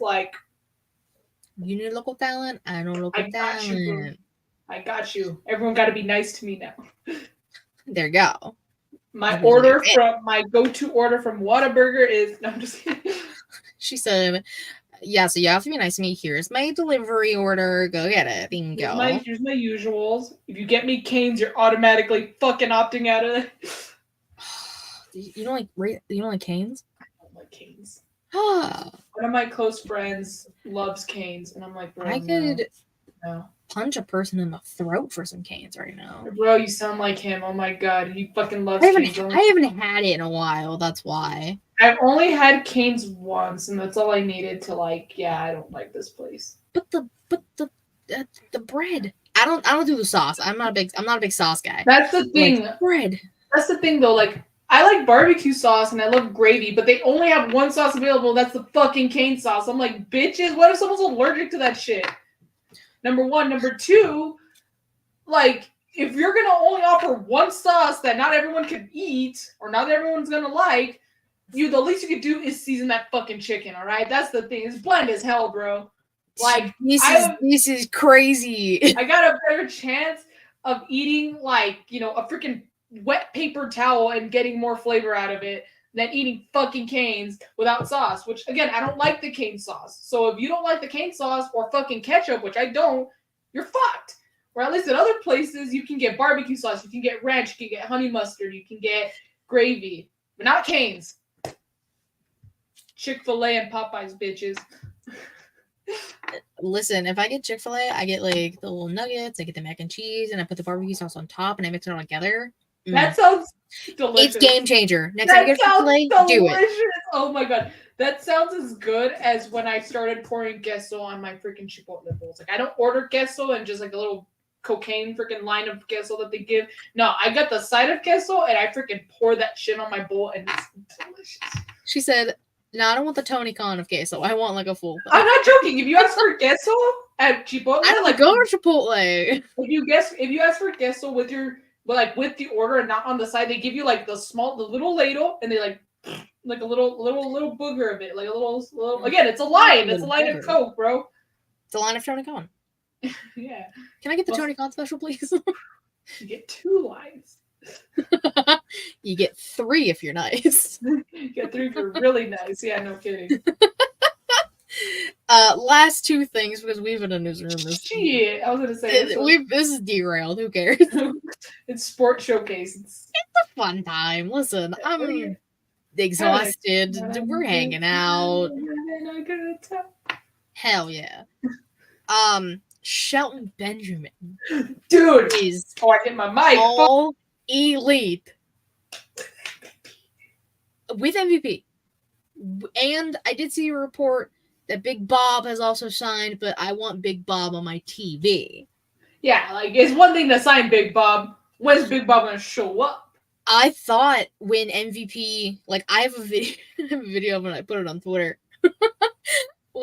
you need local talent, I know local talent. I got you. Everyone got to be nice to me now. There you go. My go-to order from Whataburger is. No, I'm just kidding. She said, "Yeah, so you have to be nice to me. Here's my delivery order. Go get it. Bingo. Here's my usuals. If you get me Canes, you're automatically fucking opting out of it." You don't like Canes? I don't like Canes. One of my close friends loves Canes, and I'm like, bro, I could punch a person in the throat for some Canes right now. Bro, you sound like him. Oh my god, he fucking loves Canes. I haven't had it in a while. That's why. I've only had Canes once, and that's all I needed to I don't like this place. But the bread. I don't do the sauce. I'm not a big sauce guy. That's the thing. Bread. That's the thing though. I like barbecue sauce and I love gravy, but they only have one sauce available. That's the fucking cane sauce. I'm like, bitches, what if someone's allergic to that shit? Number one. Number two, if you're going to only offer one sauce that not everyone can eat or not everyone's going to like, the least you could do is season that fucking chicken, all right? That's the thing. It's bland as hell, bro. This is crazy. I got a better chance of eating, a freaking wet paper towel and getting more flavor out of it than eating fucking Canes without sauce, which again, I don't like the cane sauce. So if you don't like the cane sauce or fucking ketchup, which I don't, you're fucked. Or at least at other places, you can get barbecue sauce, you can get ranch, you can get honey mustard, you can get gravy, but not Canes. Chick-fil-A and Popeyes, bitches. Listen, if I get Chick-fil-A, I get the little nuggets, I get the mac and cheese, and I put the barbecue sauce on top, and I mix it all together. That sounds delicious. It's game changer. Next time you get Chick-fil-A, do it. Oh my god. That sounds as good as when I started pouring queso on my freaking Chipotle bowls. I don't order queso and just a little cocaine freaking line of queso that they give. No, I got the side of queso and I freaking pour that shit on my bowl and it's delicious. She said, no, I don't want the Tony Khan of queso. I want a full thing. I'm not joking. If you ask for queso at Chipotle, I don't go to Chipotle. If you ask for queso with the order and not on the side, they give you the little ladle and they a little booger of it, a little. Again, it's a line. It's a line of Coke, bro. It's a line of Tony Khan. Yeah. Can I get the Tony Khan special, please? You get 2 lines. You get 3 if you're nice. You get 3 if you're really nice. Yeah, no kidding. Last 2 things because we've been in a newsroom. Shit, I was gonna say this is derailed. Who cares? It's Sporty Showcase. It's a fun time. Listen, I'm exhausted. We're hanging out. Hell yeah. Shelton Benjamin, dude, is I hit my mic. All elite with MVP, and I did see a report that Big Bob has also signed, but I want Big Bob on my TV. Yeah, it's one thing to sign Big Bob. When's Big Bob gonna show up? I thought when MVP, I have a video of it, I put it on Twitter.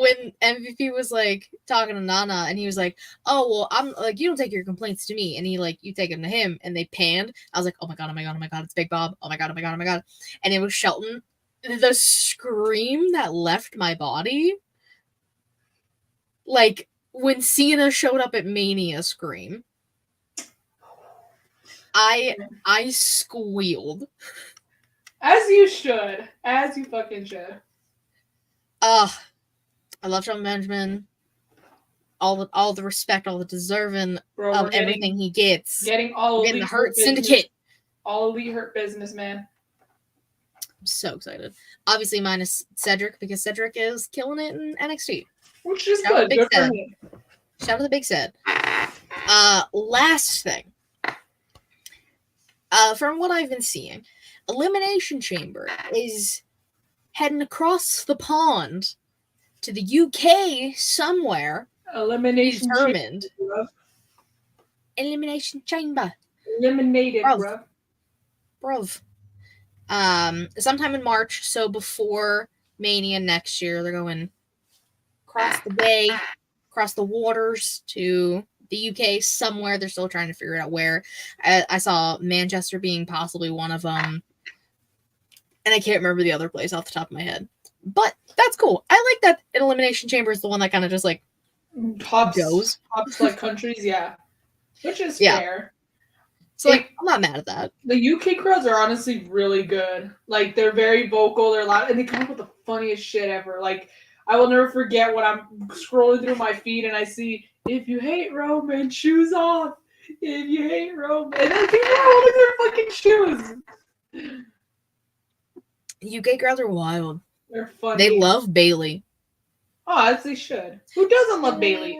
when MVP was like talking to Nana and he was like, oh well, I'm like, you don't take your complaints to me, and he like, you take them to him, and they panned. I was like, oh my god, it's Big Bob, oh my god, and it was Shelton. The scream that left my body, like when Cena showed up at Mania scream, I squealed. As you should. As you fucking should. I love Shelton Benjamin. All the respect, all the deserving of everything he gets. Getting the Hurt Syndicate. All elite Hurt business, man. I'm so excited. Obviously minus Cedric, because Cedric is killing it in NXT. Which is good. Good for him. Shout out to the Big Ced. Last thing. From what I've been seeing, Elimination Chamber is heading across the pond to the UK somewhere. Elimination determined. Chamber. Elimination Chamber. Eliminated, bruv. Sometime in March, so before Mania next year, they're going across the bay, across the waters to the UK somewhere. They're still trying to figure out where. I saw Manchester being possibly one of them, and I can't remember the other place off the top of my head. But that's cool. I like that an Elimination Chamber is the one that kind of just like hops like countries, yeah. Which is fair. So like, I'm not mad at that. The UK crowds are honestly really good. Like, they're very vocal, they're loud, and they come up with the funniest shit ever. Like, I will never forget when I'm scrolling through my feed and I see, if you hate Roman, shoes off. If you hate Roman, and then people are holding their fucking shoes. UK crowds are wild. They're funny. They love Bailey. Oh, as they should. Who doesn't love Bailey?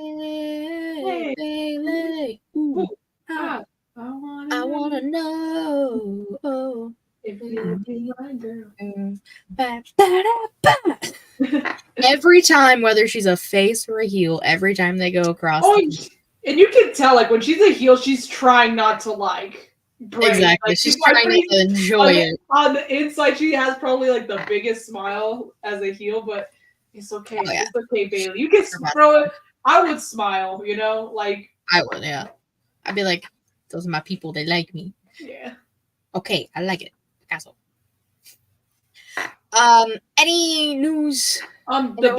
Hey, Bailey. Ooh. I wanna know if you'll be my girl. Every time, whether she's a face or a heel, every time they go across. Oh, and you can tell, like, when she's a heel, she's trying not to like. Break. Exactly, like, she's trying to enjoy it. On the inside, she has probably like the biggest smile as a heel, but it's okay. Oh, yeah. It's okay, Bailey. You can throw it. I would smile, you know, like I would, yeah. I'd be like, those are my people. They like me. Yeah. Okay, I like it. Castle. Any news? The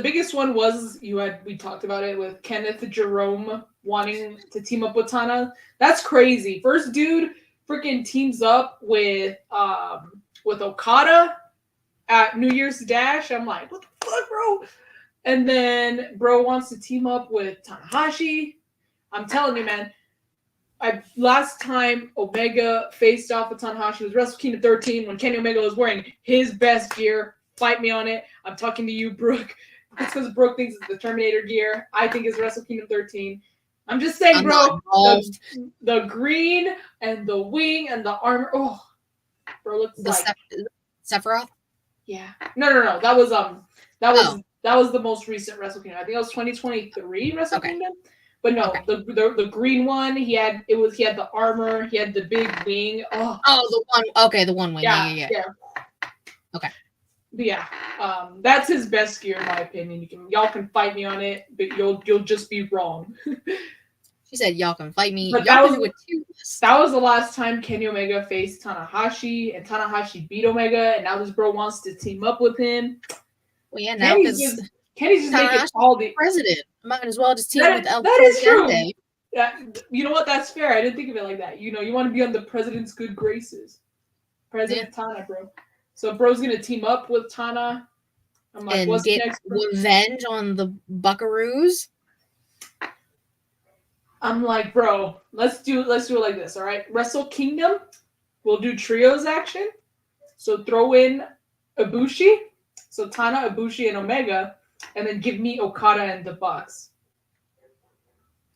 biggest one was we talked about it with Kenneth Jerome wanting to team up with Tana. That's crazy. First dude freaking teams up with Okada at New Year's Dash. I'm like, what the fuck, bro? And then bro wants to team up with Tanahashi. I'm telling you, man. Last time Omega faced off with Tanahashi was Wrestle Kingdom 13 when Kenny Omega was wearing his best gear. Fight me on it. I'm talking to you, Brooke. It's because Brooke thinks it's the Terminator gear. I think it's Wrestle Kingdom 13. I'm just saying, bro. The green and the wing and the armor. Oh, bro, looks like Sephiroth. Yeah. No. That was the most recent Wrestle Kingdom. I think it was 2023 Wrestle Kingdom. But no, the green one, he had the armor, he had the big wing. Oh, the one. Okay, the one wing. Yeah. Okay. But yeah, that's his best gear in my opinion. Y'all can fight me on it, but you'll just be wrong. She said, "Y'all can fight me." But that was the last time Kenny Omega faced Tanahashi, and Tanahashi beat Omega, and now this bro wants to team up with him. Well, yeah, now because Kenny's just making all the president. Might as well just team with El That is true. Yeah, you know what? That's fair. I didn't think of it like that. You know, you want to be on the president's good graces. President Tana, bro. So bro's gonna team up with Tana. I'm like, and what's get next? Revenge on the Buckaroos. I'm like, bro, let's do it like this, all right? Wrestle Kingdom, we'll do trios action. So throw in Ibushi. So Tana, Ibushi, and Omega. And then give me Okada and the Bucks.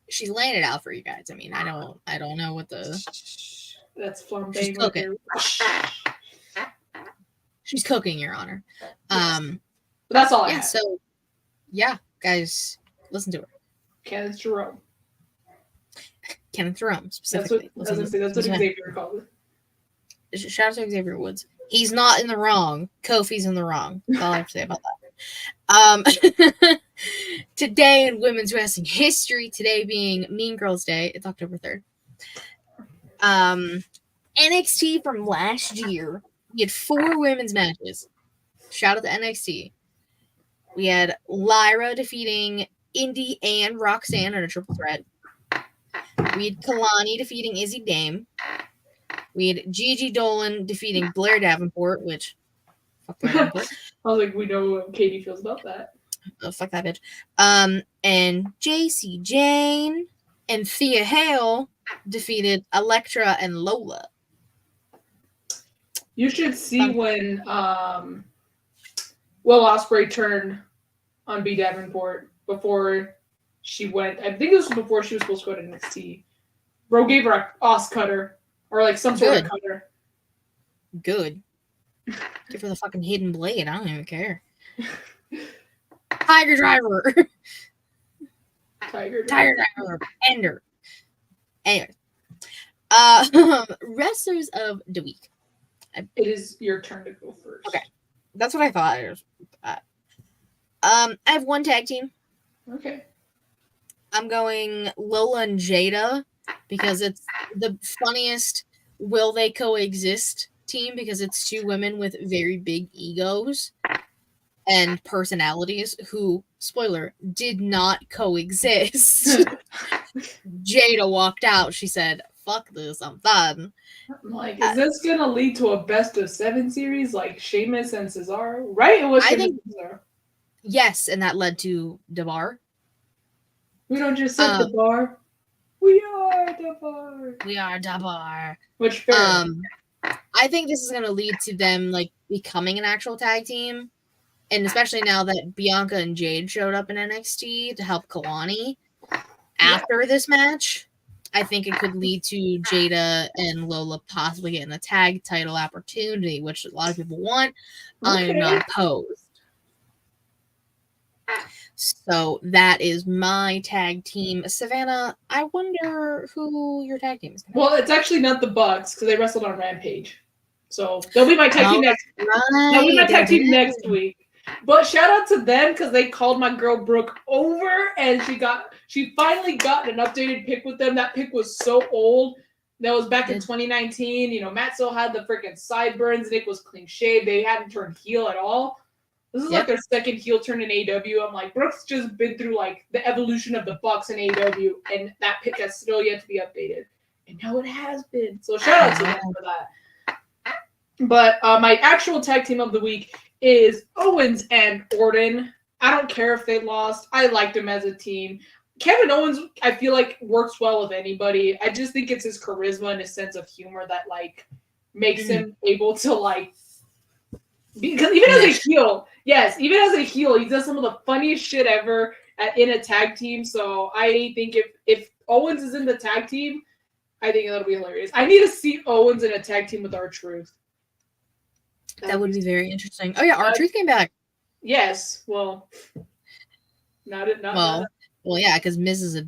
She's laying it out for you guys. I mean, I don't know what the. That's flambe. She's cooking. She's cooking, Your Honor. Yes. But that's all I have. So, yeah, guys, listen to her. Kenneth Jerome, specifically. That's what Xavier called it. Shout out to Xavier Woods. He's not in the wrong. Kofi's in the wrong. That's all I have to say about that. Today in women's wrestling history, today being Mean Girls Day, it's October 3rd. NXT from last year, we had 4 women's matches. Shout out to NXT. We had Lyra defeating Indy and Roxanne in a triple threat. We had Kalani defeating Izzy Dame. We had Gigi Dolan defeating Blair Davenport, which fuck Blair Davenport. I was like, we know what Katie feels about that. Oh, fuck that bitch. And JC Jane and Thea Hale defeated Elektra and Lola. You should see when Will Ospreay turned on B Davenport before she went. I think this was before she was supposed to go to NXT. Bro gave her a Os cutter or like some sort of cutter. Good. Give her the fucking hidden blade. I don't even care. Tiger Driver. Tiger Driver. Ender. Anyway. Wrestlers of the week. It is your turn to go first. Okay. That's what I thought. I have 1 tag team. Okay. I'm going Lola and Jada because it's the funniest will they coexist team because it's 2 women with very big egos and personalities who, spoiler, did not coexist. Jada walked out. She said, fuck this, I'm done. I'm like, is this going to lead to a best of 7 series like Sheamus and Cesaro? Right? It was Sheamus and Cesaro. Yes, and that led to DeBar. We don't just sit the bar. We are the bar. We are the bar. Which fair. I think this is going to lead to them like becoming an actual tag team. And especially now that Bianca and Jade showed up in NXT to help Kalani after this match, I think it could lead to Jada and Lola possibly getting a tag title opportunity, which a lot of people want. Okay. I am not opposed. So that is my tag team. Savannah, I wonder who your tag team is going to be. Well, it's actually not the Bucks because they wrestled on Rampage. So they'll be my tag team next week. They'll be my tag team next week. But shout out to them because they called my girl Brooke over and she finally got an updated pick with them. That pick was so old. That was back in 2019. You know, Matt still had the freaking sideburns. Nick was clean shaved. They hadn't turned heel at all. This is like their second heel turn in AEW. I'm like, Brooke's just been through like the evolution of the Bucks in AEW, and that pick has still yet to be updated. And now it has been. So shout out to them for that. But my actual tag team of the week is Owens and Orton. I don't care if they lost. I liked them as a team. Kevin Owens, I feel like, works well with anybody. I just think it's his charisma and his sense of humor that like makes him able to like. Because even as a heel, even as a heel, he does some of the funniest shit ever in a tag team. So I think if Owens is in the tag team, I think that'll be hilarious. I need to see Owens in a tag team with R-Truth. That would be very interesting. Oh yeah, R-Truth came back. Yes. Well, well, yeah, because Miz is a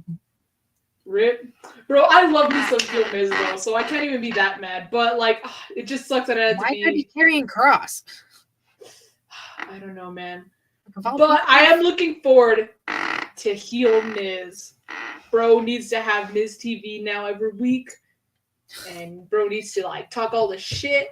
rip. Bro, I love me some heel Miz though, so I can't even be that mad. But like, it just sucks that it had to be. Why could he carrying Cross? I don't know, man. But I am looking forward to heel Miz. Bro needs to have Miz TV now every week, and bro needs to like talk all the shit.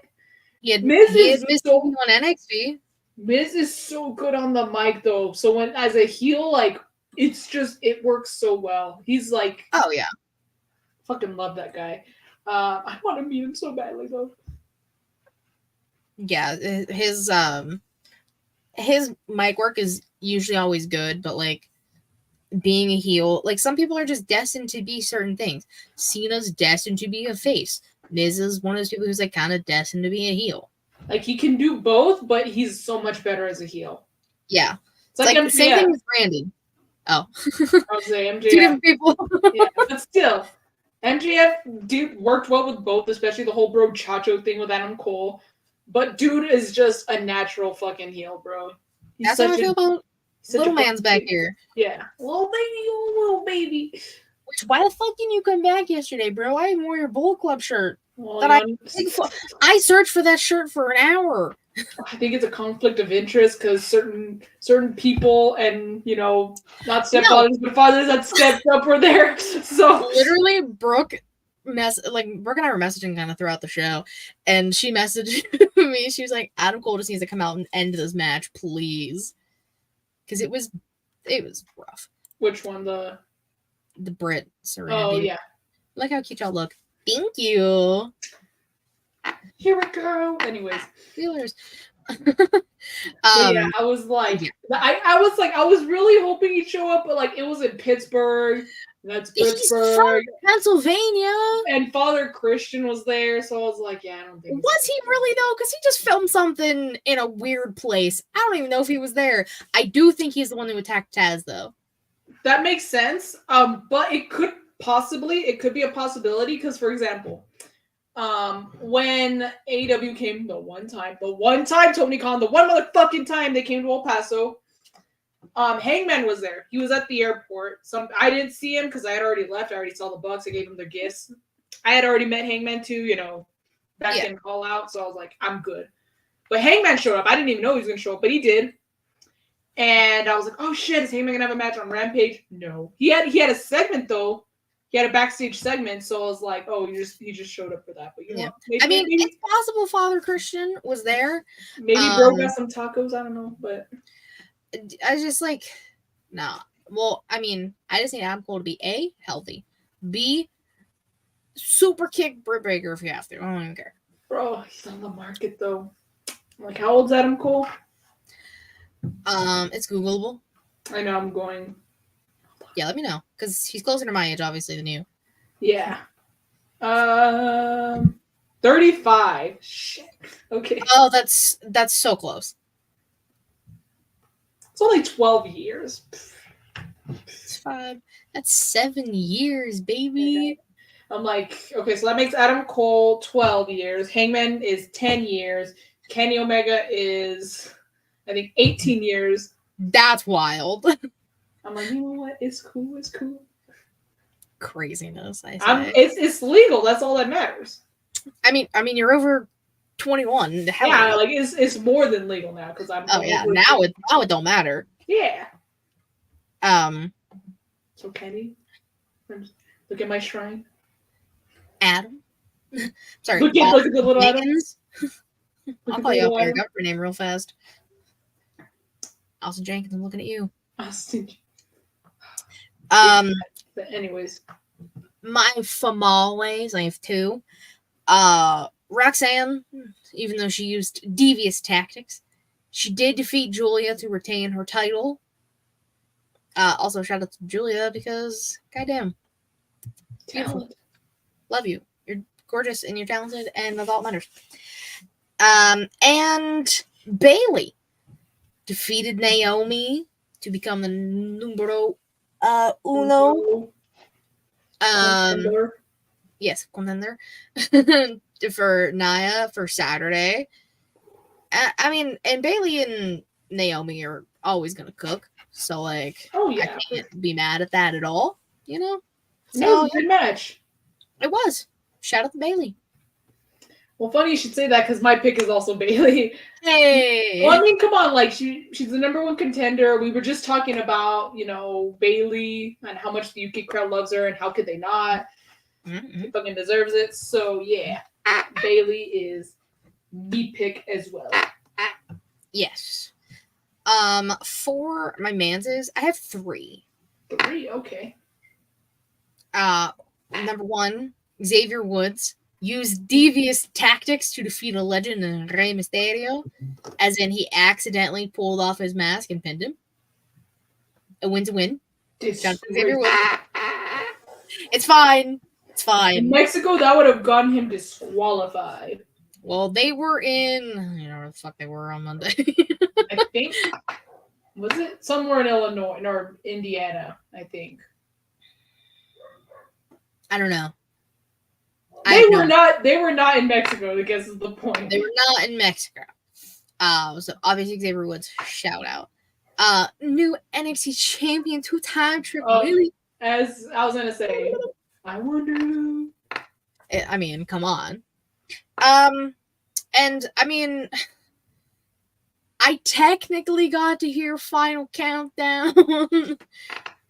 Miz is so on NXT. Miz is so good on the mic though. So when as a heel, like it works so well. He's like, oh yeah, fucking love that guy. I want to meet him so badly though. Yeah, his mic work is usually always good, but like being a heel, like some people are just destined to be certain things. Cena's destined to be a face. Miz is one of those people who's like kind of destined to be a heel. Like he can do both, but he's so much better as a heel. Yeah, it's like the same thing with Brandon. Oh, I was saying MJF. 2 different people. Yeah, but still, MJF worked well with both, especially the whole bro Chacho thing with Adam Cole. But dude is just a natural fucking heel, bro. That's how I feel about little man's back here. Yeah, little baby. Which, why the fuck didn't you come back yesterday, bro? I even wore your Bull Club shirt. Well, that I searched for that shirt for an hour. I think it's a conflict of interest because certain people and not stepfathers but fathers that stepped up were there. So literally, Brooke and I were messaging kind of throughout the show, and she messaged me. She was like, "Adam Cole just needs to come out and end this match, please," because it was rough. Which one? The Brit Serena. Oh yeah. Look how cute y'all look. Thank you. Here we go. Anyways. Feelers. Yeah, I was like, I was really hoping he'd show up, but like it was in Pittsburgh. That's Pittsburgh. He's from Pennsylvania. And Father Christian was there, so I was like, yeah, I don't think. Was he really though? Because he just filmed something in a weird place. I don't even know if he was there. I do think he's the one who attacked Taz, though. That makes sense. But it could be a possibility because, for example, when AEW came the one time Tony Khan, the one motherfucking time they came to El Paso, Hangman was there. He was at the airport. I didn't see him because I had already left. I already saw the Bucks. I gave them their gifts. I had already met Hangman too, back in Call Out. So I was like, I'm good. But Hangman showed up. I didn't even know he was going to show up, but he did. And I was like, oh shit, is Hangman going to have a match on Rampage? No. He had a segment though. He had a backstage segment, so I was like, "Oh, he just showed up for that." But what? Maybe, it's possible Father Christian was there. Maybe Bro got some tacos. I don't know, but I was just like, nah. Well, I just need Adam Cole to be A, healthy, B, super kick Britt Baker if you have to. I don't even care. Bro, he's on the market though. Like, how old's Adam Cole? It's Googleable. I know. I'm going. Yeah, let me know because he's closer to my age, obviously, than you. Yeah. 35. Shit. Okay. Oh, that's so close. It's only 12 years. It's 5. That's 7 years, baby. I'm like, okay, so that makes Adam Cole 12 years. Hangman is 10 years. Kenny Omega is, I think, 18 years. That's wild. I'm like, you know what? It's cool. It's cool. Craziness. It's legal. That's all that matters. I mean, you're over 21. Yeah, like it's more than legal now because I'm. Oh yeah, now it don't matter. Yeah. So Kenny, look at my shrine. Adam. Sorry. Look at the little Adams. I'll call you up your government name real fast. Austin Jenkins. I'm looking at you. Austin. But anyways, my famales, I have 2. Roxanne, even though she used devious tactics, she did defeat Julia to retain her title. Also, shout out to Julia because, goddamn, beautiful. Love you. You're gorgeous and you're talented, and that's all that matters. And Bailey defeated Naomi to become the numero uno. Contender. Yes, contender for Nia for Saturday. And Bailey and Naomi are always gonna cook, so like, I can't be mad at that at all. So it was a good match. It was. Shout out to Bailey. Well, funny you should say that because my pick is also Bailey. Hey. Well, I mean, come on, like she's the number 1 contender. We were just talking about, Bailey and how much the UK crowd loves her and how could they not? She fucking deserves it. So yeah, Bailey is the pick as well. Yes. For my manses, I have 3. 3, okay. Number 1, Xavier Woods used devious tactics to defeat a legend in Rey Mysterio, as in he accidentally pulled off his mask and pinned him. A win to win. Xavier Woods. It's fine. It's fine. In Mexico, that would have gotten him disqualified. Well, they were in, where the fuck they were on Monday. I think, was it somewhere in Illinois or Indiana? I think. I don't know. They were not in Mexico, I guess is the point. They were not in Mexico. So obviously Xavier Woods, shout out. New NXT champion, 2-time triple. As I was gonna say, I wonder. I mean, come on. And I mean, I technically got to hear Final Countdown.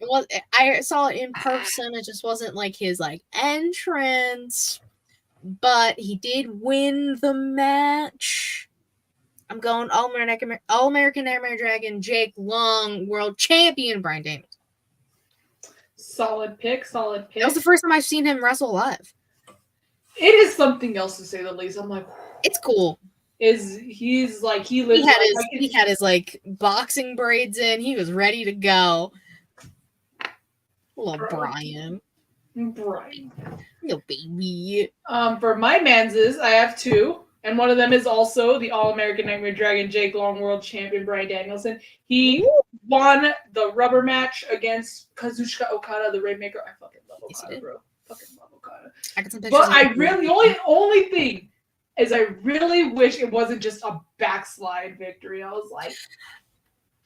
Well, I saw it in person. It just wasn't like his like entrance, but he did win the match. I'm going All-American Nightmare Dragon Jake Long, world champion Bryan Danielson. Solid pick. That was the first time I've seen him wrestle live. It is something else, to say the least. I'm like, it's cool. He's like, he had his like boxing braids in. He was ready to go. Little Brian. Little baby. For my manses, I have two. And one of them is also the All-American Nightmare Dragon Jake Long World Champion Bryan Danielson. He won the rubber match against Kazuchika Okada, the Rainmaker. I fucking love Okada, bro. Fucking love Okada. But the only thing is I really wish it wasn't just a backslide victory. I was like,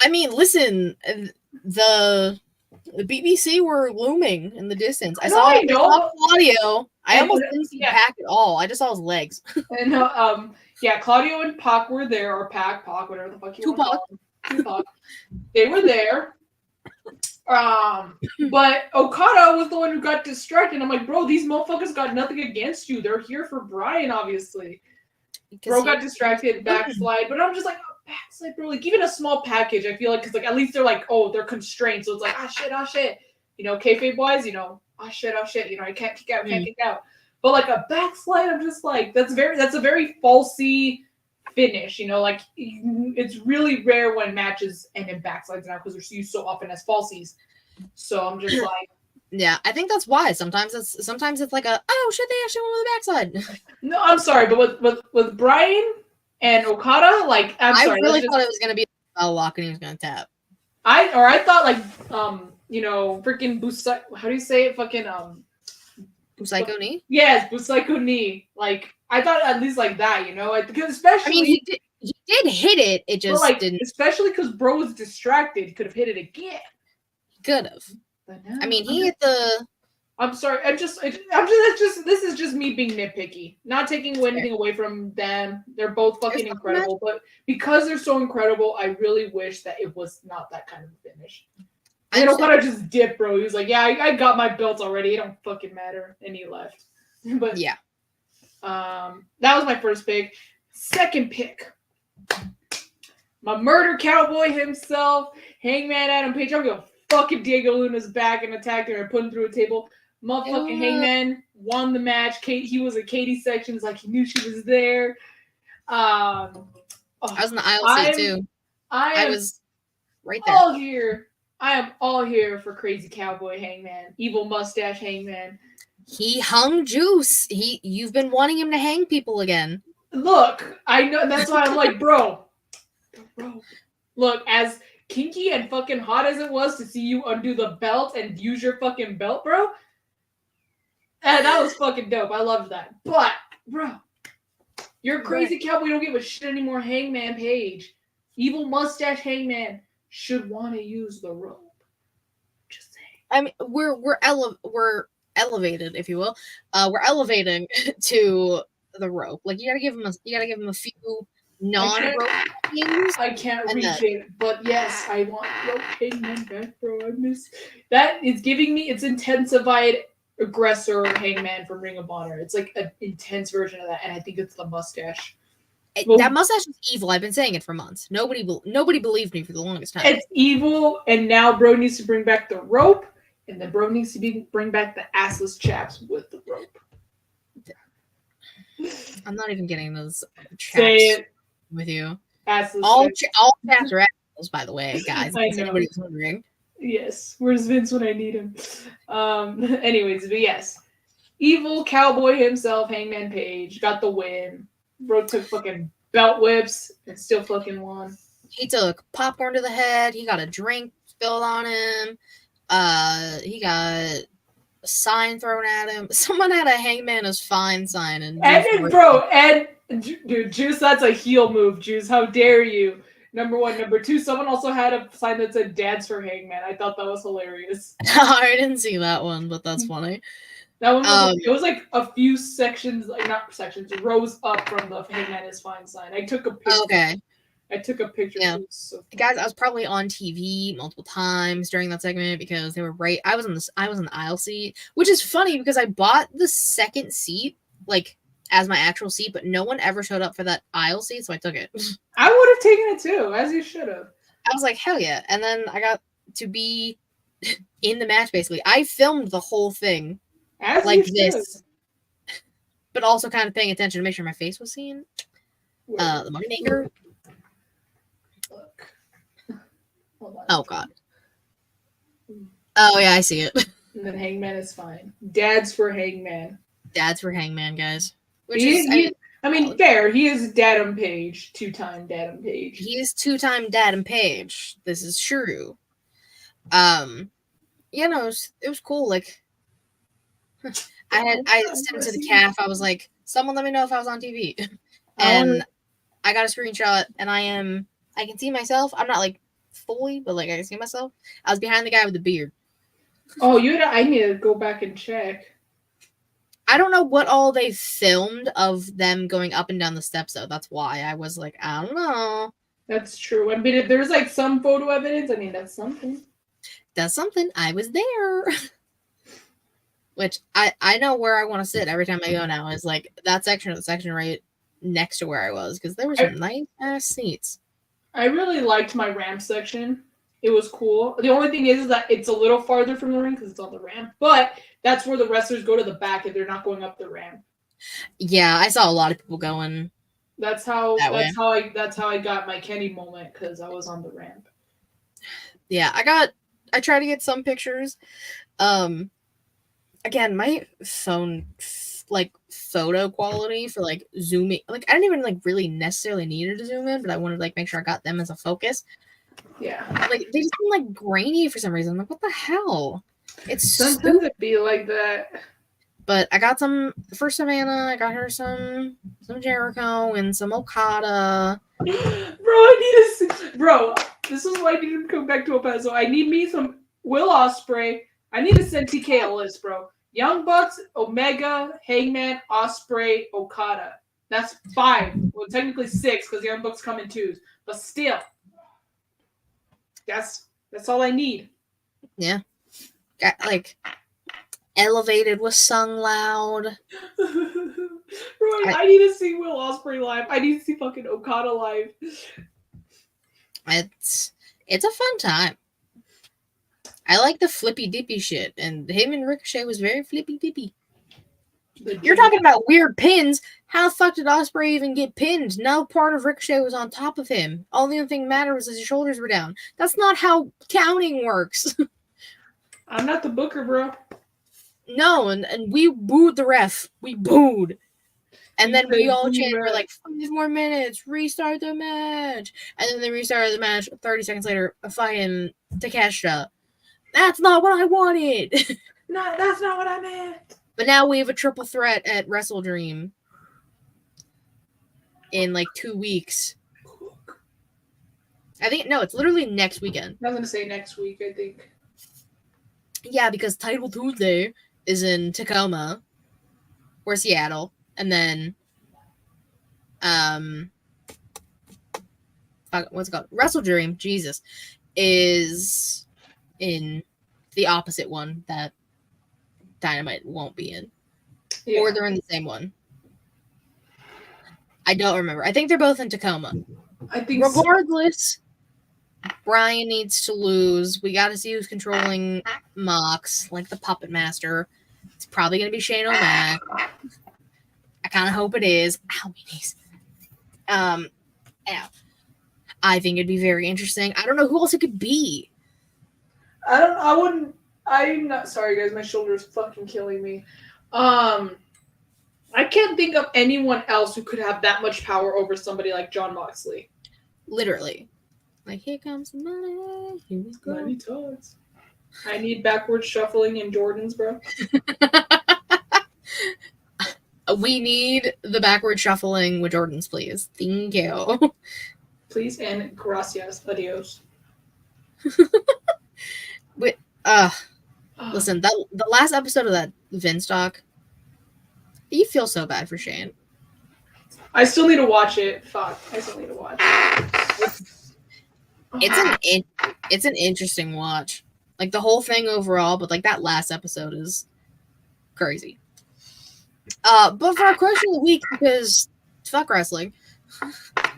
I mean, listen, the BBC were looming in the distance. I saw Claudio. I almost didn't see Pac at all. I just saw his legs. And Claudio and Pac were there, or Pac, whatever the fuck you want to call him. Tupac. They were there. But Okada was the one who got distracted. I'm like, bro, these motherfuckers got nothing against you. They're here for Brian, obviously. Bro got distracted, backslide. But I'm just like, backslide, bro. Like, even a small package, I feel like, because like at least they're like, oh, they're constrained. So it's like, ah shit. You know, kayfabe wise, you know, ah shit. You know, I can't kick out, But like a backslide, I'm just like, that's a very falsy finish. You know, like it's really rare when matches end in backslides now because they're used so often as falsies. So I'm just like, yeah, I think that's why sometimes it's like a, oh shit, they actually went with the backside. No, I'm sorry, but with Brian and Okada, like I really thought it was gonna be a lock and he was gonna tap. I thought like you know, freaking Busai, how do you say it? Fucking Busaiko knee? Yes, Busaiko knee. Like I thought at least like that, you know, because especially I mean he did hit it. It just like, didn't. Especially because bro was distracted. He could have hit it again. He could have. No, I mean, he hit the. I'm sorry. This is just me being nitpicky. Not taking anything away from them. They're both fucking incredible, but because they're so incredible, I really wish that it was not that kind of finish. And Okada just dipped, bro. He was like, "Yeah, I got my belt already. It don't fucking matter," and he left. But yeah, that was my first pick. Second pick, my murder cowboy himself, Hangman Adam Page. I'm gonna fucking Diego Luna's back and attacked her and put him through a table. Motherfucking Hangman won the match. He was at Katie's section. Like he knew she was there. I was in the aisle seat too. I was right there. I am all here for Crazy Cowboy Hangman, evil mustache Hangman. He hung juice. You've been wanting him to hang people again. Look, I know that's why I'm like, bro. Look, as kinky and fucking hot as it was to see you undo the belt and use your fucking belt, bro. And that was fucking dope. I loved that. But, bro, you're a Crazy Cowboy. You don't give a shit anymore. Hangman Page, evil mustache Hangman should want to use the rope. Just saying. I mean, we're elevated, if you will. We're elevating to the rope. Like you gotta give him a few non-rope things. I can't reach it, but yes, I want rope Hangman back, bro. I miss that. It's giving me. It's intensified aggressor Hangman from Ring of Honor. It's like an intense version of that, and I think it's the mustache. That mustache is evil. I've been saying it for months. Nobody believed me for the longest time. It's evil, and now bro needs to bring back the rope, and then bro needs to bring back the assless chaps with the rope. I'm not even getting those chaps Say it with you. Assless all chaps are assholes, by the way, guys. If anybody's wondering. Yes. Where's Vince when I need him? Anyways, but yes. Evil cowboy himself, Hangman Page, got the win. Bro took fucking belt whips and still fucking won. He took popcorn to the head. He got a drink spilled on him. He got a sign thrown at him. Someone had a Hangman is fine sign. Dude, Juice, that's a heel move, Juice. How dare you? Number one. Number two, someone also had a sign that said Dad's for Hangman. I thought that was hilarious. I didn't see that one, but that's funny. That one was it was like a few sections, like not sections, rows up from the Hangman is Fine sign. I took a picture. Okay. I took a picture. Yeah. So guys, I was probably on TV multiple times during that segment because they were right. I was in the aisle seat, which is funny because I bought the second seat like as my actual seat, but no one ever showed up for that aisle seat, so I took it. I would have taken it too, as you should have. I was like, hell yeah! And then I got to be in the match. Basically, I filmed the whole thing as like this, but also kind of paying attention to make sure my face was seen. The Moneymaker. Oh god. Oh yeah, I see it. And then Hangman is Fine. Dad's for Hangman. Dad's for Hangman, guys. Which I mean, fair. He is Dad'em Page, 2-time Dad'em Page. He is 2-time Dad'em Page. This is true. Yeah, no, it was cool. Like, I sent it to the calf. I was like, someone let me know if I was on TV, and I got a screenshot, and I can see myself. I'm not like fully, but like I can see myself. I was behind the guy with the beard. Oh, I need to go back and check. I don't know what all they filmed of them going up and down the steps, though. That's why I was like, I don't know. That's true. I mean, if there's like some photo evidence, I mean, that's something. That's something. I was there. Which I know where I want to sit every time I go now is like that section or the section right next to where I was because there were some nice ass seats. I really liked my ramp section. It was cool. The only thing is that it's a little farther from the ring because it's on the ramp, but that's where the wrestlers go to the back if they're not going up the ramp. Yeah, I saw a lot of people going. That's how I got my Kenny moment because I was on the ramp. Yeah, I tried to get some pictures. Again, my phone like photo quality for like zooming, like I didn't even like really necessarily needed to zoom in, but I wanted to like make sure I got them as a focus. Yeah, like they just seem like grainy for some reason. I'm like, what the hell? It's sometimes it be like that. But I got some for Savannah. I got her some Jericho and some Okada. Bro, this is why I need to come back to El Paso. I need me some Will Ospreay. I need to send TK a list, bro. Young Bucks, Omega, Hangman, Ospreay, Okada. That's 5. Well, technically 6 because Young Bucks come in 2s. But still, that's all I need. Yeah. Got like Elevated was sung loud. Bro, I need to see Will Ospreay live. I need to see fucking Okada live. It's a fun time. I like the flippy dippy shit, and him and Ricochet was very flippy dippy. You're talking about weird pins. How the fuck did Ospreay even get pinned? No part of Ricochet was on top of him. All the only thing that mattered was his shoulders were down. That's not how counting works. I'm not the booker, bro. No, and we booed the ref. We booed. And then we all chanted, we're like, 5 more minutes, restart the match. And then they restarted the match 30 seconds later, fighting Takeshita. That's not what I wanted. No, that's not what I meant. But now we have a triple threat at Wrestle Dream in like 2 weeks. I think, no, it's literally next weekend. I was going to say next week, I think. Yeah, because Title Tuesday is in Tacoma or Seattle. And then, what's it called? Wrestle Dream, Jesus, is in the opposite one that Dynamite won't be in. Yeah. Or they're in the same one. I don't remember. I think they're both in Tacoma. I think regardless, so. Brian needs to lose. We got to see who's controlling Mox, like the puppet master. It's probably going to be Shane O'Mac. I kind of hope it is. Ow, my knees. Ow. I think it'd be very interesting. I don't know who else it could be. I'm not sorry, guys. My shoulder's fucking killing me. I can't think of anyone else who could have that much power over somebody like Jon Moxley. Literally. Like, here comes the money. Here we go. Money talks. I need backward shuffling in Jordans, bro. We need the backward shuffling with Jordans, please. Thank you. Please and gracias. Adios. But, Listen, the last episode of that Vince doc, you feel so bad for Shane. I still need to watch it. Fuck, I still need to watch it. It's an interesting watch. Like the whole thing overall, but like that last episode is crazy. But for our question of the week, because fuck wrestling.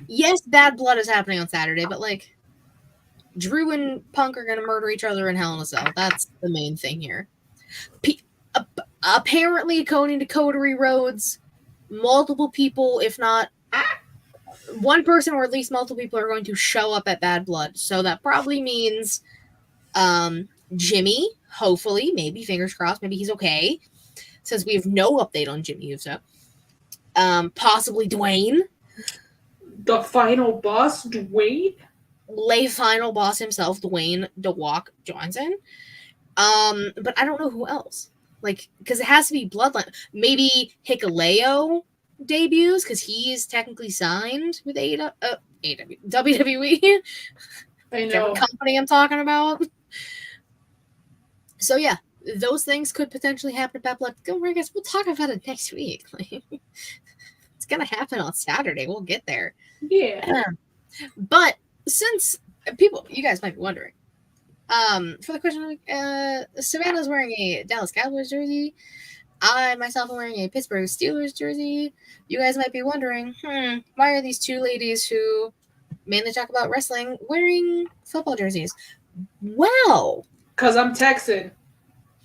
Yes, bad blood is happening on Saturday, but like Drew and Punk are gonna murder each other in Hell in a Cell. That's the main thing here. Apparently, according to Coterie Roads, multiple people, if not one person or at least multiple people, are going to show up at Bad Blood. So that probably means Jimmy, hopefully, maybe, fingers crossed, maybe he's okay, since we have no update on Jimmy Uso. Possibly Dwayne. The final boss, Dwayne? Lay final boss himself, Dwayne The Walk Johnson. But I don't know who else. Like, because it has to be Bloodline. Maybe Hikuleo debuts, because he's technically signed with WWE. I know. Company I'm talking about. So yeah, those things could potentially happen at Bad Blood. Don't worry, guys. We'll talk about it next week. It's gonna happen on Saturday. We'll get there. Yeah. But since you guys might be wondering, for the question, Savannah's wearing a Dallas Cowboys jersey. I myself am wearing a Pittsburgh Steelers jersey. You guys might be wondering, why are these two ladies who mainly talk about wrestling wearing football jerseys? Well, because I'm Texan.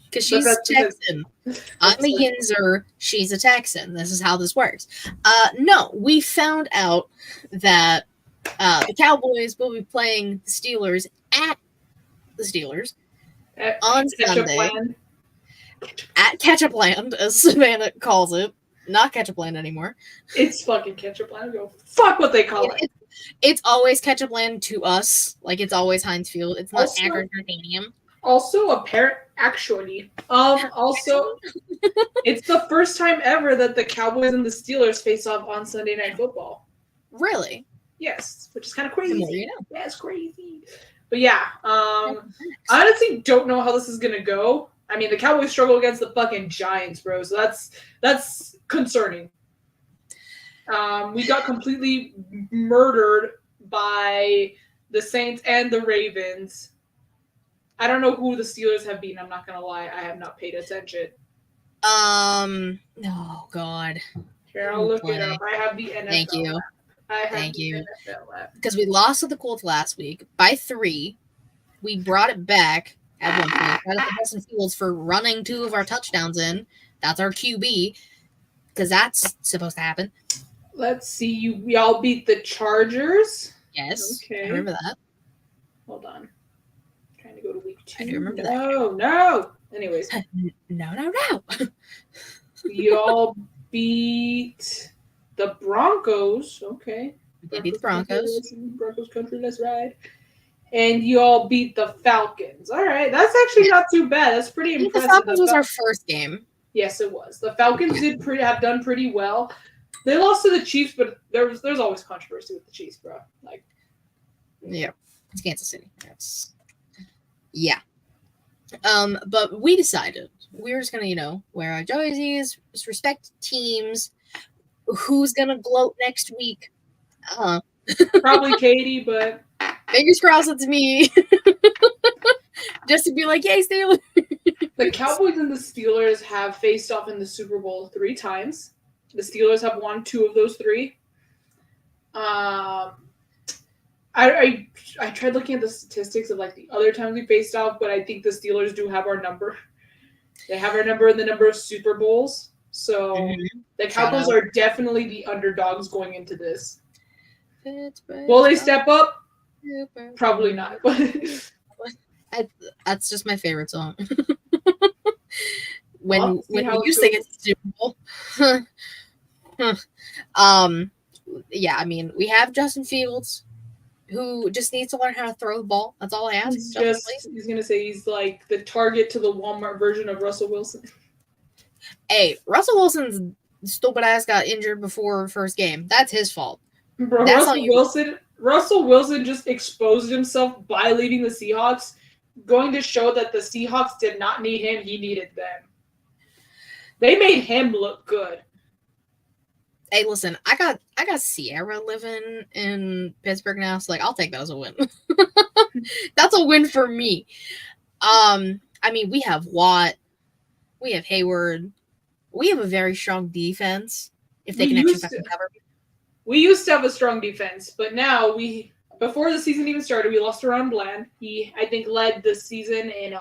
Because she's Texan. I'm a Yinzer. She's a Texan. This is how this works. No, we found out that the Cowboys will be playing the Steelers at the Steelers on Sunday. Land. At Ketchup Land, as Savannah calls it. Not Ketchup Land anymore. It's fucking Ketchup Land. Go fuck what they call it. It's always Ketchup Land to us. Like, it's always Heinz Field. It's not Akron Stadium. Also, it's the first time ever that the Cowboys and the Steelers face off on Sunday Night Football. Really? Yes, which is kind of crazy. You know. Yeah, it's crazy. But yeah, I honestly don't know how this is gonna go. I mean, the Cowboys struggle against the fucking Giants, bro. So that's concerning. We got completely murdered by the Saints and the Ravens. I don't know who the Steelers have beaten. I'm not gonna lie. I have not paid attention. Oh God. Here, I'll look it up. I have the NFL. Thank you. Thank you. Because we lost to the Colts last week by 3. We brought it back at one point. Credit the Justin Fields for running 2 of our touchdowns in. That's our QB. Because that's supposed to happen. Let's see. Y'all beat the Chargers. Yes. Okay. I remember that. Hold on. Trying to go to week 2. I do remember that. No. Anyways. No. Y'all beat the Broncos. Okay. We beat the Broncos. Broncos country, let's ride. And you all beat the Falcons. All right. That's actually not too bad. That's pretty impressive. The Falcons was our first game. Yes, it was. The Falcons have done pretty well. They lost to the Chiefs, but there's always controversy with the Chiefs, bro. Like, yeah, it's Kansas City. Yeah. But we decided we were just gonna, wear our jerseys, respect teams. Who's gonna gloat next week? Probably Katie, but fingers crossed it's me. Just to be like, yay, Steelers. The Cowboys and the Steelers have faced off in the Super Bowl 3 times. The Steelers have won 2 of those 3. I tried looking at the statistics of like the other times we faced off, but I think the Steelers do have our number. They have our number in the number of Super Bowls. So the Cowboys are definitely the underdogs going into this. Will they step up? Probably not. That's just my favorite song. when you used to get Super Bowl. Yeah, I mean, we have Justin Fields, who just needs to learn how to throw the ball. That's all I ask. He's gonna say he's like the target to the Walmart version of Russell Wilson. Hey, Russell Wilson's stupid ass got injured before first game. That's his fault. Bro, Russell Wilson just exposed himself by leaving the Seahawks going to show that the Seahawks did not need him. He needed them. They made him look good. Hey, listen, I got Sierra living in Pittsburgh now, so like I'll take that as a win. That's a win for me. I mean, we have Watt, we have Hayward, we have a very strong defense. If they can actually fucking cover. We used to have a strong defense, but now before the season even started, we lost Ron Bland. He, I think, led last season in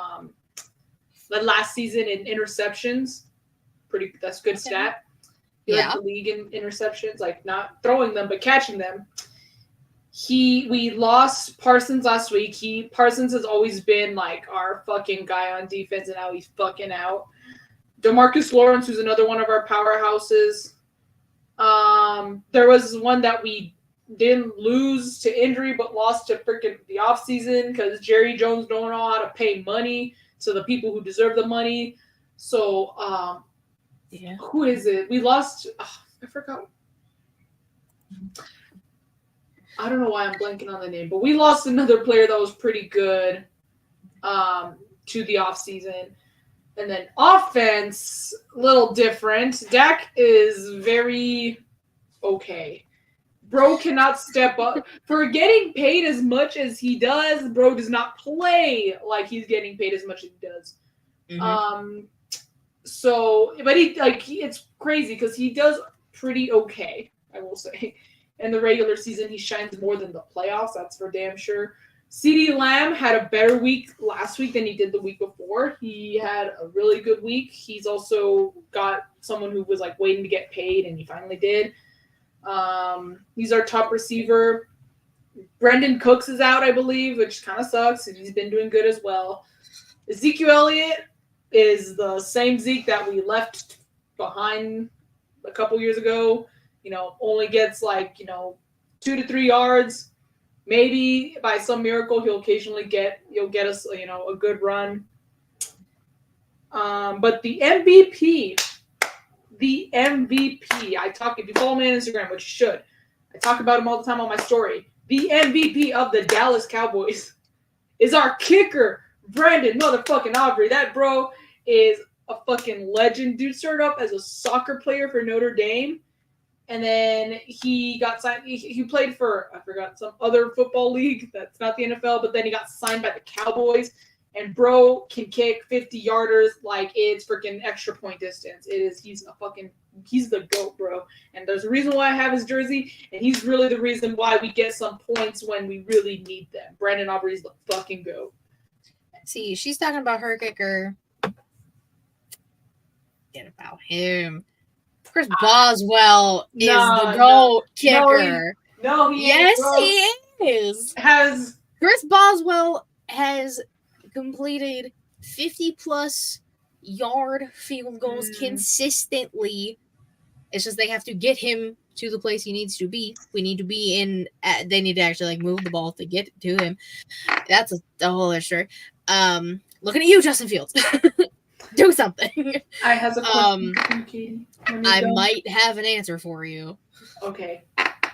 interceptions. That's a good stat. He led the league in interceptions, like not throwing them but catching them. We lost Parsons last week. Parsons has always been like our fucking guy on defense, and now he's fucking out. DeMarcus Lawrence, who's another one of our powerhouses. There was one that we didn't lose to injury but lost to freaking the offseason because Jerry Jones don't know how to pay money to the people who deserve the money. So, who is it? We lost. I forgot. I don't know why I'm blanking on the name, but we lost another player that was pretty good to the offseason. And then offense, a little different. Dak is very okay. Bro cannot step up. For getting paid as much as he does, bro does not play like he's getting paid as much as he does. Mm-hmm. But it's crazy because he does pretty okay, I will say. In the regular season, he shines more than the playoffs. That's for damn sure. CeeDee Lamb had a better week last week than he did the week before. He had a really good week. He's also got someone who was like waiting to get paid, and he finally did. He's our top receiver. Brendan Cooks is out, I believe, which kind of sucks, and he's been doing good as well. Ezekiel Elliott is the same Zeke that we left behind a couple years ago. Only gets 2 to 3 yards. Maybe by some miracle he'll get us a good run. But the MVP, if you follow me on Instagram, which you should, I talk about him all the time on my story. The MVP of the Dallas Cowboys is our kicker, Brandon motherfucking Aubrey. That bro is a fucking legend. Dude started up as a soccer player for Notre Dame. And then he got signed. He played for, I forgot, some other football league that's not the NFL, but then he got signed by the Cowboys. And bro can kick 50-yarders like it's freaking extra point distance. He's the GOAT, bro. And there's a reason why I have his jersey, and he's really the reason why we get some points when we really need them. Brandon Aubrey's the fucking GOAT. See, she's talking about her kicker. Forget about him. Chris Boswell is the GOAT kicker. He is. Chris Boswell has completed 50-plus yard field goals consistently. It's just they have to get him to the place he needs to be. We need to be in. They need to actually move the ball to get to him. That's a whole other story. Looking at you, Justin Fields. Do something. I have a question. I might have an answer for you. Okay.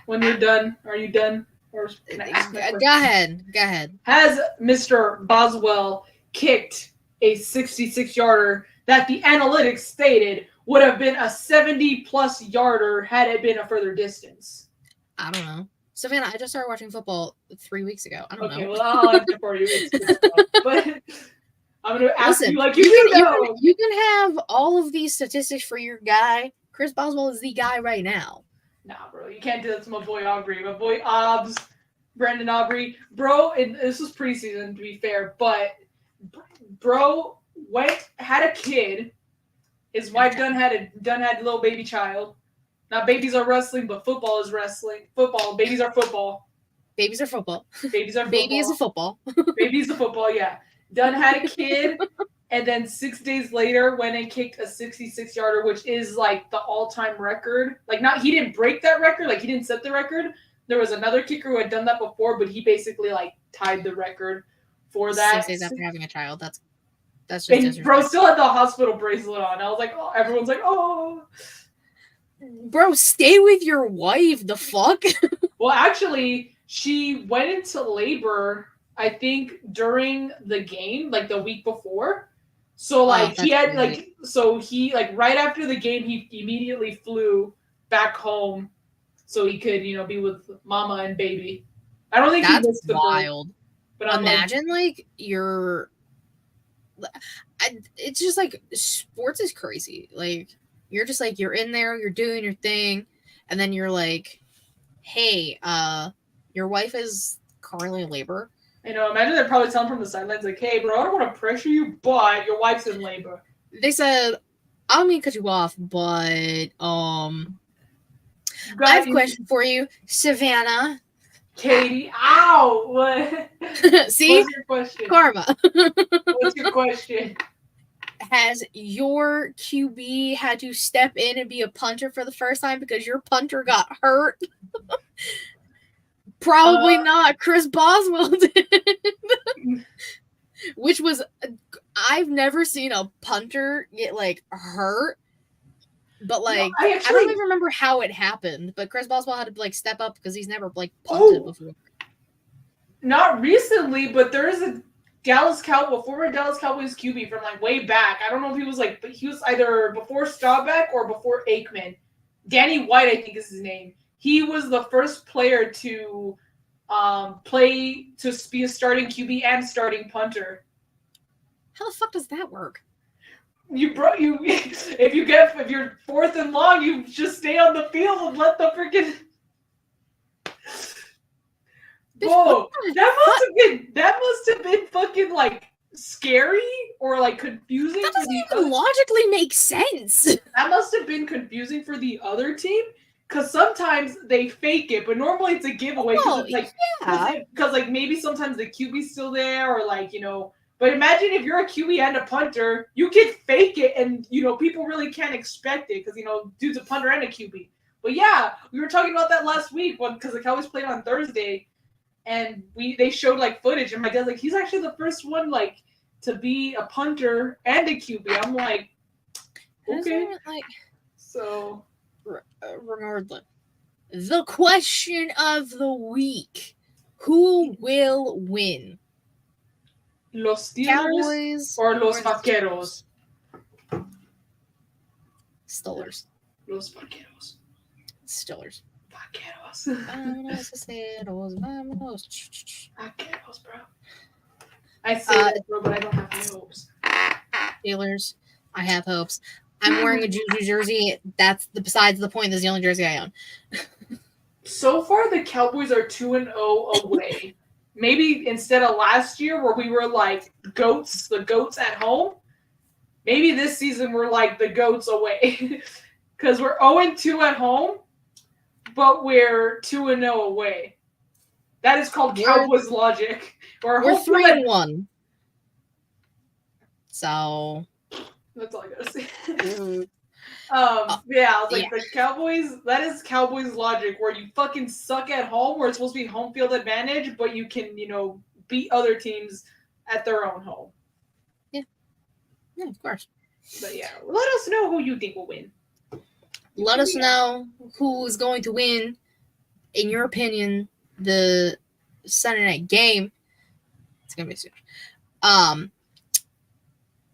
When you're done, are you done? Or can I ask Go ahead. Has Mr. Boswell kicked a 66-yarder that the analytics stated would have been a 70-plus yarder had it been a further distance? I don't know. Savannah, I just started watching football 3 weeks ago. I don't know. Okay, well, I'll answer for you. But I'm going to ask you like you know. You can have all of these statistics for your guy. Chris Boswell is the guy right now. Nah, bro. You can't do that to my boy Aubrey. My boy Brandon Aubrey. Bro, this was preseason, to be fair, but bro had a kid. His wife done had a little baby child. Now, babies are wrestling, but football is wrestling. Babies are football. Babies are football. Baby is a football. Baby's a football, yeah. Done had a kid, and then 6 days later went and kicked a 66-yarder, which is like the all-time record. He didn't break that record, he didn't set the record. There was another kicker who had done that before, but he basically tied the record for that. 6 days after having a child. That's just and bro still had the hospital bracelet on. I was like, oh, everyone's like, oh. Bro, stay with your wife. The fuck? Well, actually, she went into labor I think, during the game, like the week before. So like Oh, he had crazy. he right after the game he immediately flew back home so he could, be with mama and baby. I don't think he That's missed the break, wild. but I'm like, Imagine like it's just like sports is crazy. Like you're just like you're in there, you're doing your thing, and then you're like, hey, your wife is currently in labor. imagine they're probably telling from the sidelines like, hey, bro, I don't want to pressure you, but your wife's in labor. They said, I don't mean to cut you off, but I have a question for you, Savannah. Katie, ow! What? See? What's your question? Karma. What's your question? Has your QB had to step in and be a punter for the first time because your punter got hurt? Probably not. Chris Boswell did. Which was, I've never seen a punter get like hurt. But like, No, I don't even remember how it happened. But Chris Boswell had to like step up because he's never like punted before. Not recently, but there is a former Dallas Cowboys QB from like way back. I don't know if he was like, but he was either before Staubach or before Aikman. Danny White, I think is his name. He was the first player to play to be a starting QB and starting punter. How the fuck does that work? If you're fourth and long, you just stay on the field and let the freaking. Whoa, that must have been fucking like scary or like confusing. That doesn't even logically make sense. That must have been confusing for the other team because sometimes they fake it, but normally it's a giveaway because like maybe sometimes the QB's still there or like But imagine if you're a QB and a punter, you can fake it, and people really can't expect it because dude's a punter and a QB. But yeah, we were talking about that last week because the Cowboys played on Thursday. And they showed like footage, and my dad's like, he's actually the first one like to be a punter and a QB. I'm like, okay. So regardless, the question of the week: who will win? Los Steelers Cowboys or Los Vaqueros? Steelers. Los Vaqueros. Steelers. Vaqueros. Vaqueros, bro. I say that, bro, but I don't have high hopes. Steelers. I have hopes. I'm wearing a Juju jersey. That's besides the point. That's the only jersey I own. So far, the Cowboys are 2-0 away. Maybe instead of last year where we were like the goats at home, maybe this season we're like the goats away. Because we're 0-2 at home, but we're 2-0 away. That is called Cowboys logic. We're 3-1. So that's all I gotta say. Yeah, I was like, the Cowboys, that is Cowboys logic, where you fucking suck at home, where it's supposed to be home field advantage, but you can, beat other teams at their own home. Yeah. Yeah, of course. But yeah, let us know who you think will win. Let us know who is going to win, in your opinion, the Sunday night game. It's going to be soon.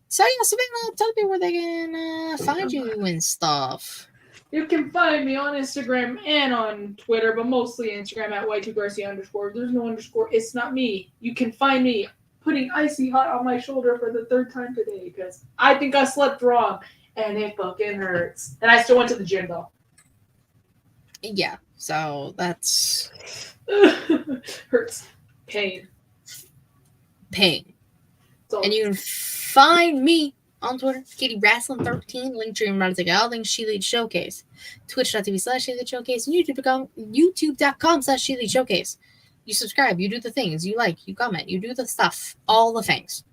So yeah, Savannah, tell me where they can find you and stuff. You can find me on Instagram and on Twitter, but mostly Instagram at Y2Garcia_. There's no underscore. It's not me. You can find me putting icy hot on my shoulder for the third time today because I think I slept wrong and it fucking hurts. And I still went to the gym though. Yeah, so that's hurts. Pain. And you can find me on Twitter, Kitty Wrestling 13, link to all things She Leads Showcase, twitch.tv/She Leads Showcase, and youtube.com/She Leads Showcase. You subscribe, you do the things, you like, you comment, you do the stuff, all the things.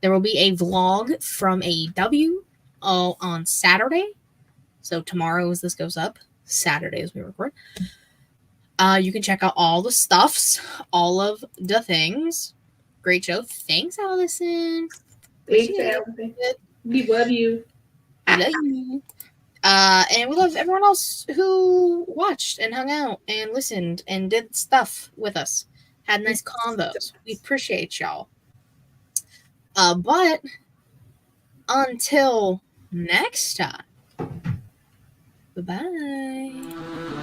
There will be a vlog from AEW on Saturday. So tomorrow as this goes up, Saturday as we record. You can check out all the stuffs, all of the things. Great show. Thanks, Allison. Thanks, Allison. We love you. We love you. And we love everyone else who watched and hung out and listened and did stuff with us. had nice combos. We appreciate y'all. But until next time, bye-bye.